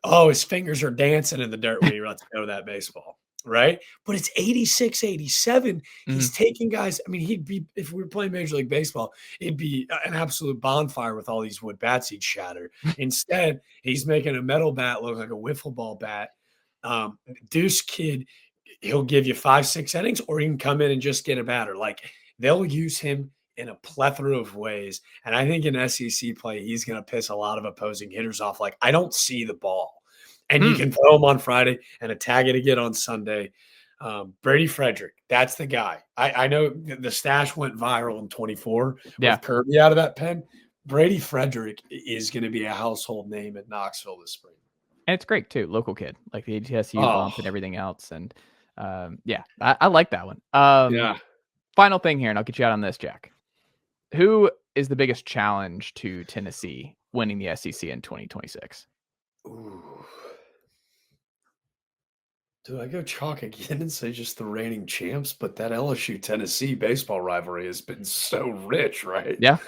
His fingers are dancing in the dirt when he lets go that baseball, right? But it's 86, 87. He's taking guys. I mean, he'd be, if we were playing Major League Baseball, it'd be an absolute bonfire with all these wood bats he'd shatter. Instead, he's making a metal bat look like a wiffle ball bat. Deuce kid, he'll give you 5-6 innings, or he can come in and just get a batter. Like, they'll use him in a plethora of ways. And I think in SEC play, he's going to piss a lot of opposing hitters off. Like, I don't see the ball. And you can throw him on Friday and tag it again on Sunday. Brady Frederick, that's the guy. I know the stash went viral in 24 with Kirby out of that pen. Brady Frederick is going to be a household name at Knoxville this spring. And it's great too, local kid, like the ATSU bump and everything else. And I like that one. Final thing here, and I'll get you out on this, Jack. Who is the biggest challenge to Tennessee winning the SEC in 2026? Ooh. Do I go chalk again and say just the reigning champs? But that LSU-Tennessee baseball rivalry has been so rich, right? Yeah.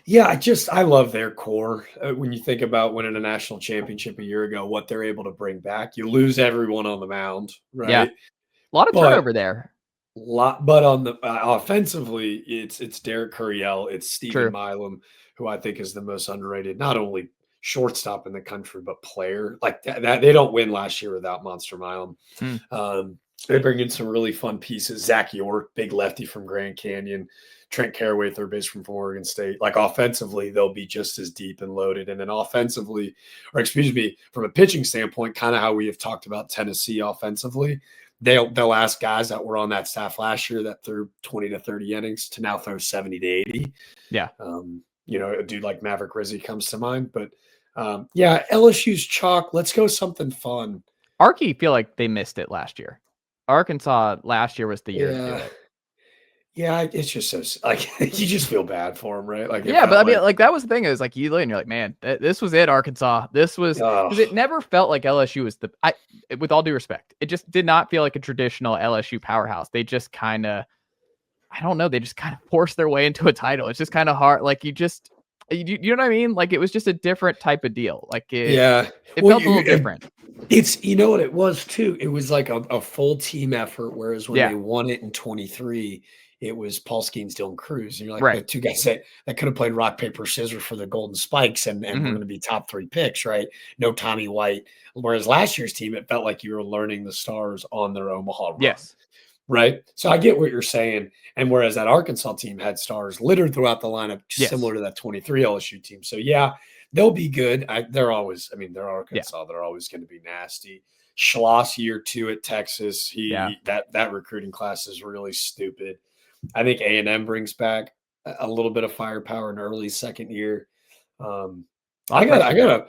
Yeah, I love their core. When you think about winning a national championship a year ago, what they're able to bring back, you lose everyone on the mound, right? Yeah, a lot of turnover there. But on the offensively, it's Derek Curiel, it's Stephen Milam, who I think is the most underrated, not only shortstop in the country, but player. Like that they don't win last year without Monster Milam. They bring in some really fun pieces. Zach York, big lefty from Grand Canyon. Trent Caraway, third baseman from Oregon State. Like offensively, they'll be just as deep and loaded. And then offensively, from a pitching standpoint, kind of how we have talked about Tennessee offensively, they'll ask guys that were on that staff last year that threw 20 to 30 innings to now throw 70 to 80. Yeah. A dude like Maverick Rizzi comes to mind, but Yeah, LSU's chalk. Let's go something fun. Arky feel like they missed it last year. Arkansas last year was the year to do Yeah. it. Yeah, it's just so like you just feel bad for him, right? Like, it Yeah, but I felt mean, like that was the thing. Is like you look and you're like, man, this was it, Arkansas. This was because it oh, never felt like LSU was with all due respect, it just did not feel like a traditional LSU powerhouse. They just kind of, I don't know, they just kind of forced their way into a title. It's just kind of hard. Like you know what I mean? Like it was just a different type of deal. Like yeah. it Well, felt a little different. It's you know what it was too. It was like a full team effort. Whereas when Yeah. they won it in 23, it was Paul Skeens, Dylan Cruz. And you're like Right. the two guys that could have played rock, paper, scissors for the Golden Spikes and we're going to be top 3 picks, right? No Tommy White. Whereas last year's team, it felt like you were learning the stars on their Omaha run. Yes. Right. So I get what you're saying. And whereas that Arkansas team had stars littered throughout the lineup, similar to that 23 LSU team. So yeah, they'll be good. They're Arkansas. Yeah. They're always going to be nasty. Schloss year 2 at Texas. That recruiting class is really stupid. I think A&M brings back a little bit of firepower in early second year. I got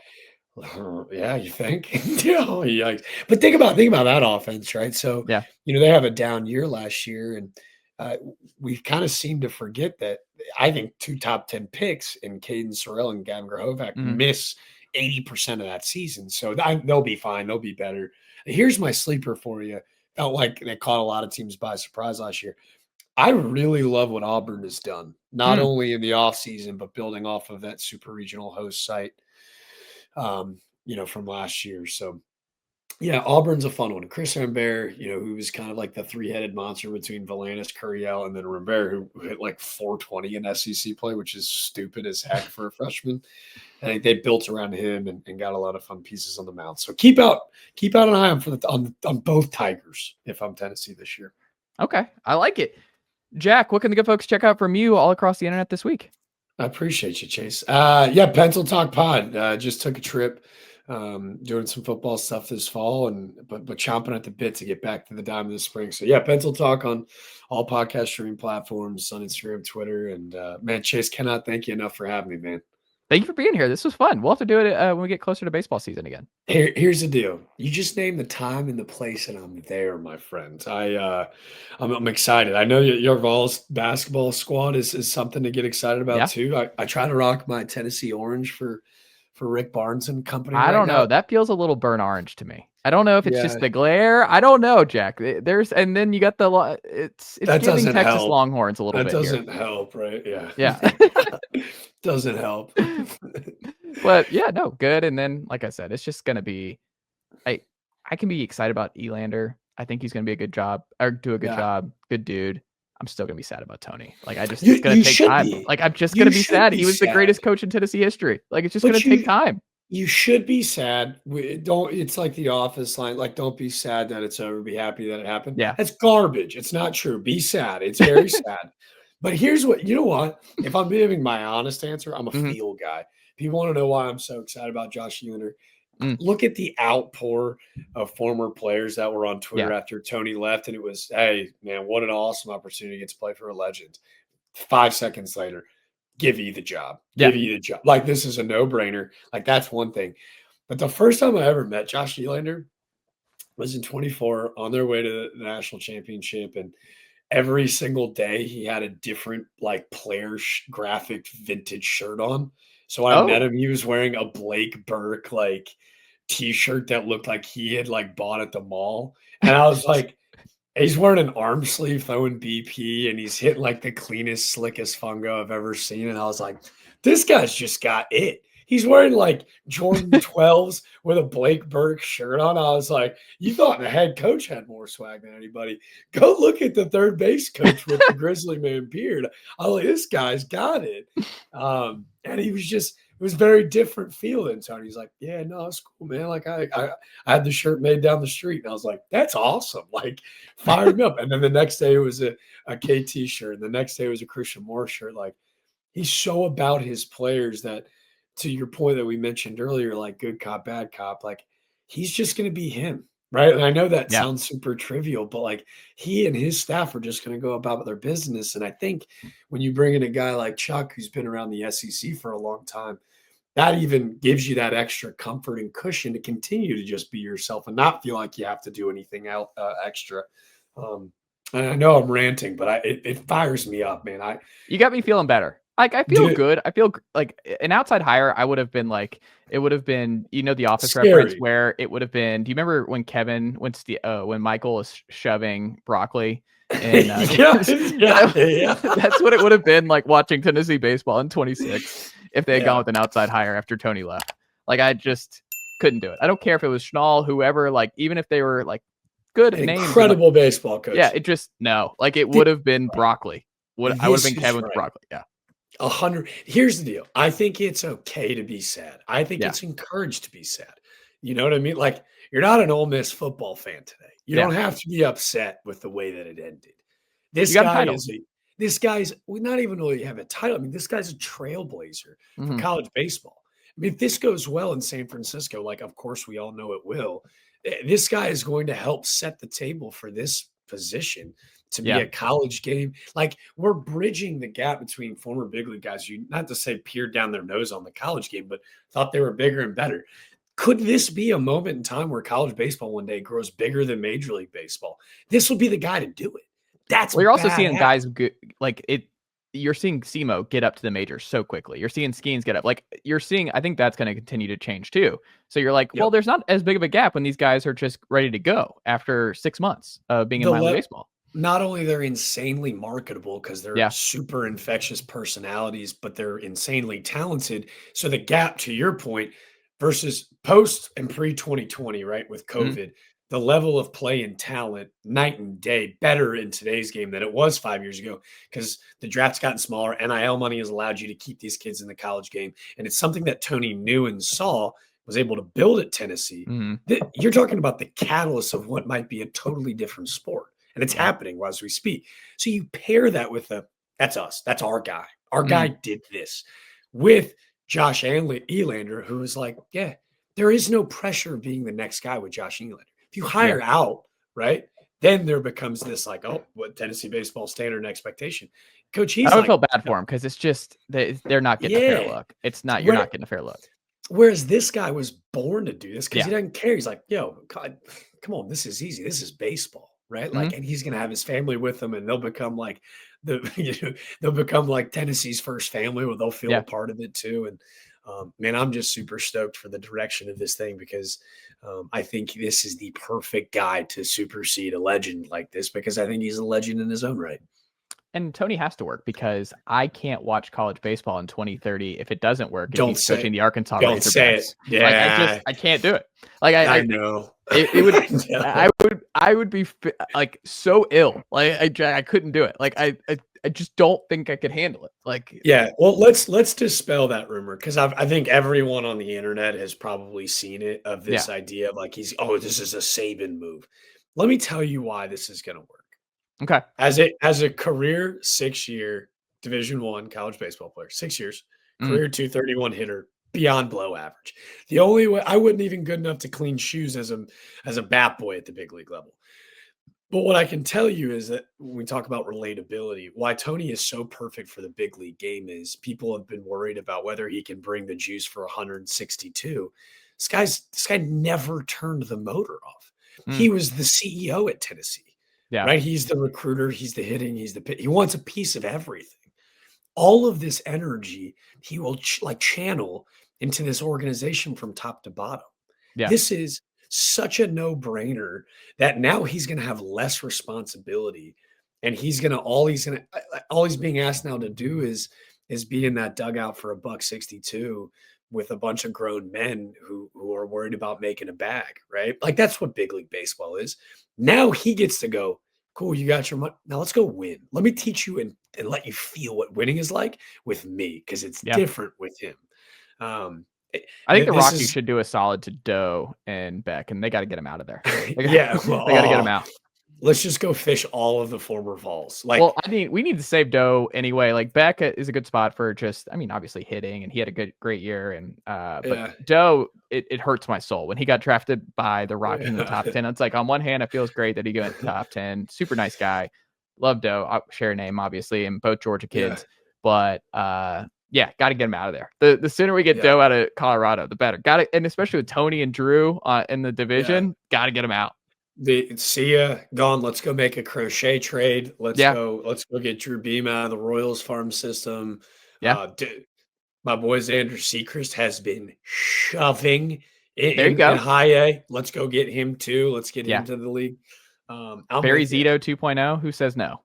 yeah, you think? Yeah, yikes. But think about that offense, right? So, Yeah. they have a down year last year, and we kind of seem to forget that I think 2 top 10 picks in Caden Sorrell and Gavin Grahovac miss 80% of that season. So they'll be fine. They'll be better. Here's my sleeper for you. Felt like they caught a lot of teams by surprise last year. I really love what Auburn has done, not only in the offseason, but building off of that super regional host site. From last year. So yeah, Auburn's a fun one. Chris Rambert, who was kind of like the 3-headed monster between Valanis, Curiel, and then Rambert, who hit like 420 in SEC play, which is stupid as heck for a freshman. I think they built around him and got a lot of fun pieces on the mound. So keep out an eye on both Tigers if I'm Tennessee this year. Okay, I like it. Jack, what can the good folks check out from you all across the internet this week? I appreciate you, Chase. Pencil Talk Pod. Just took a trip, doing some football stuff this fall, but chomping at the bit to get back to the dime this spring. So Pencil Talk on all podcast streaming platforms, on Instagram, Twitter, and man, Chase, cannot thank you enough for having me, man. Thank you for being here. This was fun. We'll have to do it when we get closer to baseball season again. Here's the deal. You just name the time and the place, and I'm there, my friend. I'm excited. I know your Vols basketball squad is something to get excited about too. I try to rock my Tennessee orange for Rick Barnes and company. I don't know. Now. That feels a little burnt orange to me. I don't know if it's just the glare. I don't know, Jack. And then you got it's giving Texas help. Longhorns a little bit. That doesn't help, right? Yeah. Yeah. Doesn't help. But yeah, no, good. And then, like I said, it's just gonna be. I can be excited about Elander. I think he's gonna be a good job or do a good job. Good dude. I'm still gonna be sad about Tony. Like it's gonna take time. Like I'm just gonna be sad. He was the greatest coach in Tennessee history. Like it's just gonna take time. You should be sad. It's like the Office line. Like, don't be sad that it's over. Be happy that it happened. Yeah, that's garbage. It's not true. Be sad. It's very sad. But here's what you know. What if I'm giving my honest answer? I'm a feel guy. People want to know why I'm so excited about Josh Elander. Look at the outpour of former players that were on Twitter after Tony left, and it was, hey man, what an awesome opportunity to get to play for a legend. 5 seconds later, give you the job. Give you the job. Like, this is a no-brainer. Like, that's one thing. But the first time I ever met Josh Elander was in 24 on their way to the national championship. And every single day he had a different, like, player graphic vintage shirt on. So when I met him, he was wearing a Blake Burke, like, T-shirt that looked like he had, like, bought at the mall. And I was like, he's wearing an arm sleeve throwing BP, and he's hitting like the cleanest, slickest fungo I've ever seen. And I was like, this guy's just got it. He's wearing like Jordan 12s with a Blake Burke shirt on. I was like, you thought the head coach had more swag than anybody. Go look at the third base coach with the Grizzly Man beard. I was like, this guy's got it. And he was just, it was very different feel than Tony. He's like, yeah, no, it's cool, man. Like I had the shirt made down the street, and I was like, that's awesome. Like, fired me up. And then the next day it was a KT shirt. And the next day it was a Christian Moore shirt. Like, he's so about his players that, to your point that we mentioned earlier, like good cop, bad cop, like he's just going to be him. Right. And I know that sounds super trivial, but like he and his staff are just going to go about their business. And I think when you bring in a guy like Chuck, who's been around the SEC for a long time, that even gives you that extra comfort and cushion to continue to just be yourself and not feel like you have to do anything else extra. And I know I'm ranting, but it fires me up, man. You got me feeling better. Like, I feel good. I feel like an outside hire. I would have been like, it would have been, the Office Scary. reference where it would have been. Do you remember when Michael was shoving broccoli? And yeah. That's what it would have been like watching Tennessee baseball in 26 if they had gone with an outside hire after Tony left. Like, I just couldn't do it. I don't care if it was Schnall, whoever. Like, even if they were like good names, incredible baseball coach. Yeah, it just Like, it would have been broccoli. I would have been Kevin with broccoli. Yeah. 100. Here's the deal. I think it's okay to be sad. I think it's encouraged to be sad. You know what I mean? Like, you're not an Ole Miss football fan today. You don't have to be upset with the way that it ended. This guy's we not even really have a title. I mean, this guy's a trailblazer for college baseball. I mean, if this goes well in San Francisco, like, of course we all know it will, this guy is going to help set the table for this position to be a college game. Like, we're bridging the gap between former big league guys who, not to say peered down their nose on the college game, but thought they were bigger and better. Could this be a moment in time where college baseball one day grows bigger than Major League Baseball? This would be the guy to do it. You're also seeing guys like it. You're seeing SEMO get up to the majors so quickly. You're seeing Skeens get up. Like, you're seeing, I think that's going to continue to change too. So you're like, well, there's not as big of a gap when these guys are just ready to go after 6 months of being in minor league baseball. Not only they're insanely marketable because they're super infectious personalities, but they're insanely talented. So the gap, to your point, versus post and pre 2020, right, with COVID, the level of play and talent, night and day, better in today's game than it was 5 years ago because the draft's gotten smaller. NIL money has allowed you to keep these kids in the college game. And it's something that Tony knew and saw, was able to build at Tennessee. You're talking about the catalyst of what might be a totally different sport. And it's happening as we speak. So you pair that with that's us. That's our guy. Our guy did this with Josh Elander, who was like, there is no pressure of being the next guy with Josh Elander. If you hire out, right, then there becomes this like, what Tennessee baseball standard and expectation. Coach, I would feel bad for him because it's just they're not getting a fair look. It's not, you're not getting a fair look. Whereas this guy was born to do this because he doesn't care. He's like, God, come on, this is easy. This is baseball. Right. Like, and he's going to have his family with him and they'll become like they'll become like Tennessee's first family where they'll feel a part of it too. And man, I'm just super stoked for the direction of this thing because I think this is the perfect guy to supersede a legend like this because I think he's a legend in his own right. And Tony has to work because I can't watch college baseball in 2030 if it doesn't work. Don't he's say coaching the Arkansas Don't say Razorbacks. it. Yeah, like, I can't do it. Like I know it would. I would be like so ill. Like I couldn't do it. Like I just don't think I could handle it. Like well, let's dispel that rumor because I think everyone on the internet has probably seen it of this idea of like this is a Saban move. Let me tell you why this is going to work. Okay. As a career 6-year Division I college baseball player, 6 years, career 231 hitter, beyond below average. The only way I wasn't even good enough to clean shoes as a bat boy at the big league level. But what I can tell you is that when we talk about relatability, why Tony is so perfect for the big league game is people have been worried about whether he can bring the juice for 162. This guy never turned the motor off. He was the CEO at Tennessee. Yeah. Right. He's the recruiter. He's the hitting. He's the pit. He wants a piece of everything. All of this energy he will channel into this organization from top to bottom. Yeah. This is such a no-brainer that now he's going to have less responsibility, and all he's being asked now to do is be in that dugout for $1.62 with a bunch of grown men who are worried about making a bag. Right. Like, that's what big league baseball is. Now he gets to go, cool, you got your money. Now let's go win. Let me teach you and let you feel what winning is like with me because it's different with him. I think the Rockies should do a solid to Doe and Beck, and they got to get him out of there. They got to get him out. Let's just go fish all of the former Vols. Well, I mean, we need to save Doe anyway. Like, Beck is a good spot for obviously hitting, and he had a great year. And but Doe, it hurts my soul when he got drafted by the Rockies in the top 10. It's like, on one hand, it feels great that he got top 10. Super nice guy. Love Doe. I'll share a name, obviously, and both Georgia kids. But Yeah, got to get him out of there. The sooner we get Doe out of Colorado, the better. Got it, and especially with Tony and Drew in the division, got to get him out. See ya, gone. Let's go make a crochet trade. Let's go get Drew Beam out of the Royals farm system. Yeah. My boy Xander Sechrist has been shoving in high A. Let's go get him too. Let's get him to the league. Barry Zito 2.0. Who says no?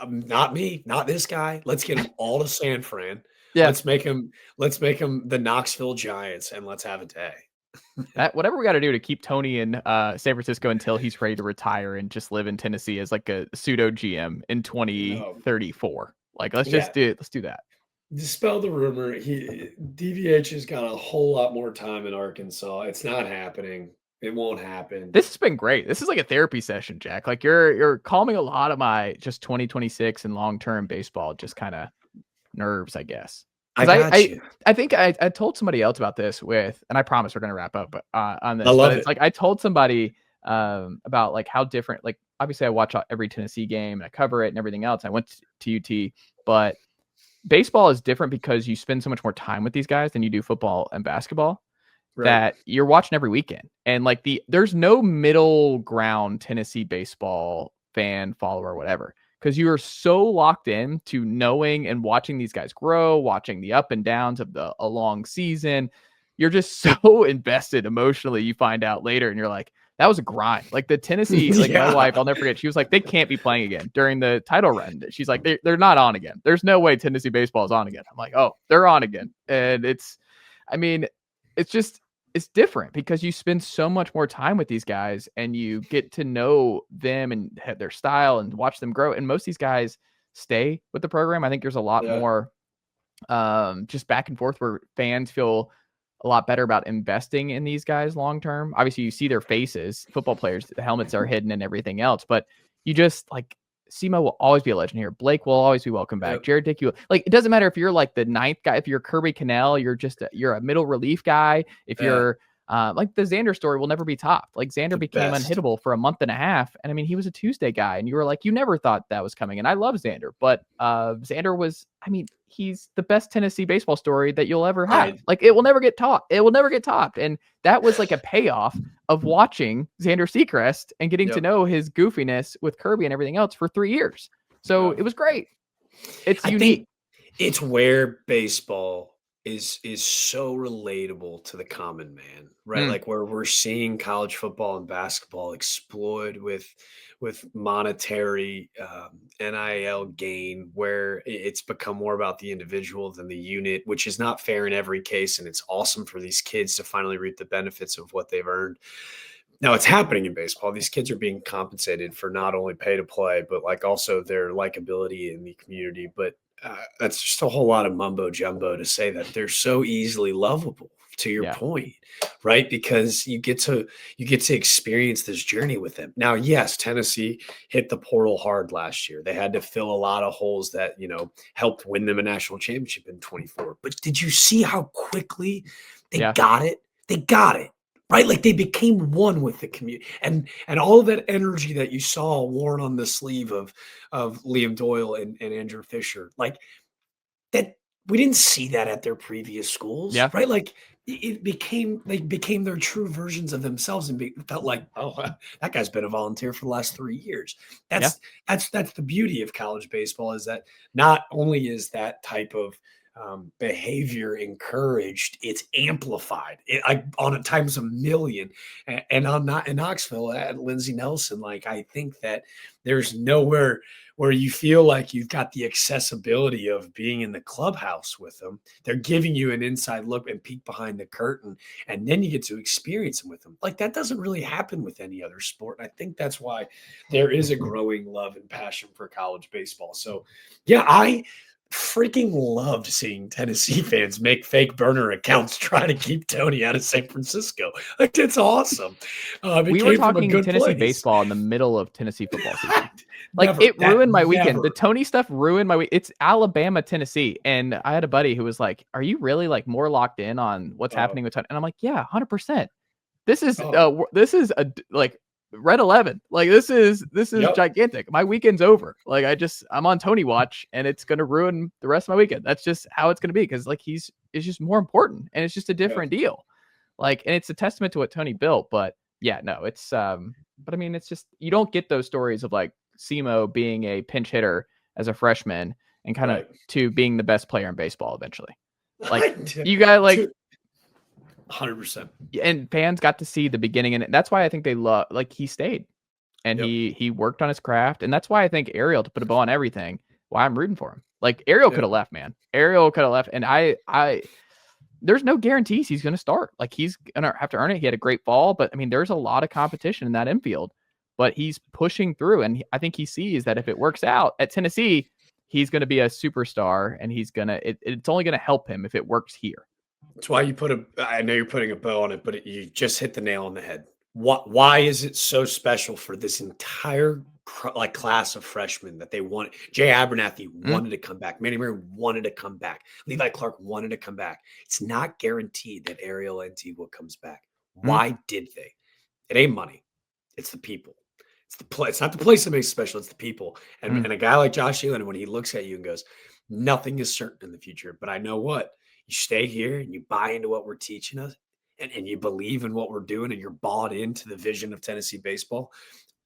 Not me, not this guy. Let's get them all to San Fran. Yeah. Let's make them the Knoxville Giants, and let's have a day. Whatever we got to do to keep Tony in San Francisco until he's ready to retire and just live in Tennessee as like a pseudo GM in 2034. Like, let's do that. Dispel the rumor. DVH has got a whole lot more time in Arkansas. It's not happening. It won't happen. This has been great. This is like a therapy session, Jack. Like you're calming a lot of my just 2026 and long-term baseball just kind of nerves, I guess. I think I told somebody else about this and I promise we're going to wrap up on this. It's like I told somebody about like how different, like obviously I watch every Tennessee game and I cover it and everything else. I went to UT, but baseball is different because you spend so much more time with these guys than you do football and basketball. Right. That you're watching every weekend, and like there's no middle ground Tennessee baseball fan, follower, whatever, because you are so locked in to knowing and watching these guys grow, watching the up and downs of a long season. You're just so invested emotionally. You find out later, and you're like, that was a grind. Like the Tennessee, like my wife, I'll never forget. She was like, they can't be playing again during the title run. She's like, they're not on again. There's no way Tennessee baseball is on again. I'm like, oh, they're on again, and it's different because you spend so much more time with these guys and you get to know them and have their style and watch them grow. And most of these guys stay with the program. I think there's a lot more just back and forth where fans feel a lot better about investing in these guys long term. Obviously, you see their faces, football players, the helmets are hidden and everything else, but you just like SEMO will always be a legend here. Blake will always be welcome back. Jared Dickey, like it doesn't matter if you're like the ninth guy, if you're Kirby Cannell, you're a middle relief guy. If you're like the Xander story will never be topped. Like Xander became unhittable for a month and a half. And I mean, he was a Tuesday guy and you were like, you never thought that was coming. And I love Xander, but Xander was, I mean, he's the best Tennessee baseball story that you'll ever have. Like it will never get topped. It will never get topped. And that was like a payoff of watching Xander Sechrist and getting to know his goofiness with Kirby and everything else for 3 years. So it was great. It's unique. It's where baseball is so relatable to the common man, right? Like where we're seeing college football and basketball explode with monetary NIL gain, where it's become more about the individual than the unit, which is not fair in every case. And it's awesome for these kids to finally reap the benefits of what they've earned. Now it's happening in baseball. These kids are being compensated for not only pay to play, but like also their likability in the community. But that's just a whole lot of mumbo jumbo to say that they're so easily lovable, to your point, right? Because you get to experience this journey with them. Now, yes, Tennessee hit the portal hard last year. They had to fill a lot of holes that, helped win them a national championship in 24. But did you see how quickly they got it? They got it. Right? Like they became one with the community, and all of that energy that you saw worn on the sleeve of Liam Doyle and Andrew Fisher, like that, we didn't see that at their previous schools, right? Like they became their true versions of themselves and felt like, oh, that guy's been a volunteer for the last 3 years. That's the beauty of college baseball, is that not only is that type of behavior encouraged, it's amplified on a times a million. And on not in Knoxville at Lindsey Nelson, like I think that there's nowhere where you feel like you've got the accessibility of being in the clubhouse with them. They're giving you an inside look and peek behind the curtain, and then you get to experience them with them. Like that doesn't really happen with any other sport. And I think that's why there is a growing love and passion for college baseball. So yeah, I freaking loved seeing Tennessee fans make fake burner accounts trying to keep Tony out of San Francisco. Like it's awesome. We were talking Tennessee baseball in the middle of Tennessee football season. Like it ruined my weekend. The Tony stuff ruined my week. It's Alabama, Tennessee. And I had a buddy who was like, are you really like more locked in on what's happening with Tony? And I'm like, yeah, 100%. This is like red 11. Like this is Yep. gigantic. My weekend's over. Like I'm on Tony watch, and it's going to ruin the rest of my weekend. That's just how it's going to be. Cause like it's just more important, and it's just a different deal. Like, and it's a testament to what Tony built, but yeah, no, it's, but I mean, it's just, you don't get those stories of like Simo being a pinch hitter as a freshman and kind of to being the best player in baseball eventually. Like you got like 100%. And fans got to see the beginning, and that's why I think they love, like he stayed and he worked on his craft. And that's why I think Ariel, to put a bow on everything, why I'm rooting for him. Like Ariel could have left, man. Ariel could have left. And I there's no guarantees he's going to start. Like he's going to have to earn it. He had a great fall, but I mean, there's a lot of competition in that infield, but he's pushing through. And I think he sees that if it works out at Tennessee, he's going to be a superstar, and he's going to, it's only going to help him if it works here. That's why I know you're putting a bow on it, but you just hit the nail on the head. Why is it so special for this entire class of freshmen that they want? Jay Abernathy wanted to come back. Manny Murray wanted to come back. Levi Clark wanted to come back. It's not guaranteed that Ariel Antigua comes back. Why did they? It ain't money. It's the people. It's the play. It's not the place that makes it special. It's the people. And a guy like Josh Elander, when he looks at you and goes, nothing is certain in the future, but I know what. You stay here and you buy into what we're teaching us, and you believe in what we're doing, and you're bought into the vision of Tennessee baseball,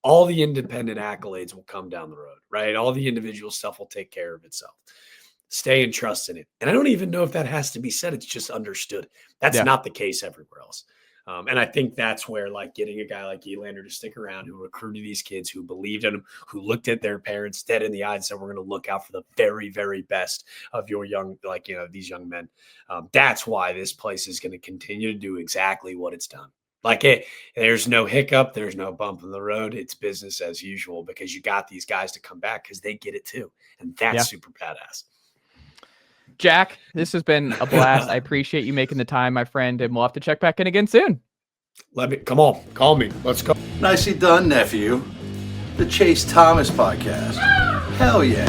all the independent accolades will come down the road, right? All the individual stuff will take care of itself. Stay and trust in it. And I don't even know if that has to be said. It's just understood. That's not the case everywhere else. And I think that's where, like, getting a guy like Elander to stick around, who recruited these kids, who believed in them, who looked at their parents dead in the eye and said, we're going to look out for the very, very best of your young, these young men. That's why this place is going to continue to do exactly what it's done. There's no hiccup. There's no bump in the road. It's business as usual, because you got these guys to come back because they get it too. And that's super badass. Jack, this has been a blast. I appreciate you making the time, my friend, and we'll have to check back in again soon. Come on, call me. Let's go. Nicely done, nephew. The Chase Thomas Podcast. Hell yeah.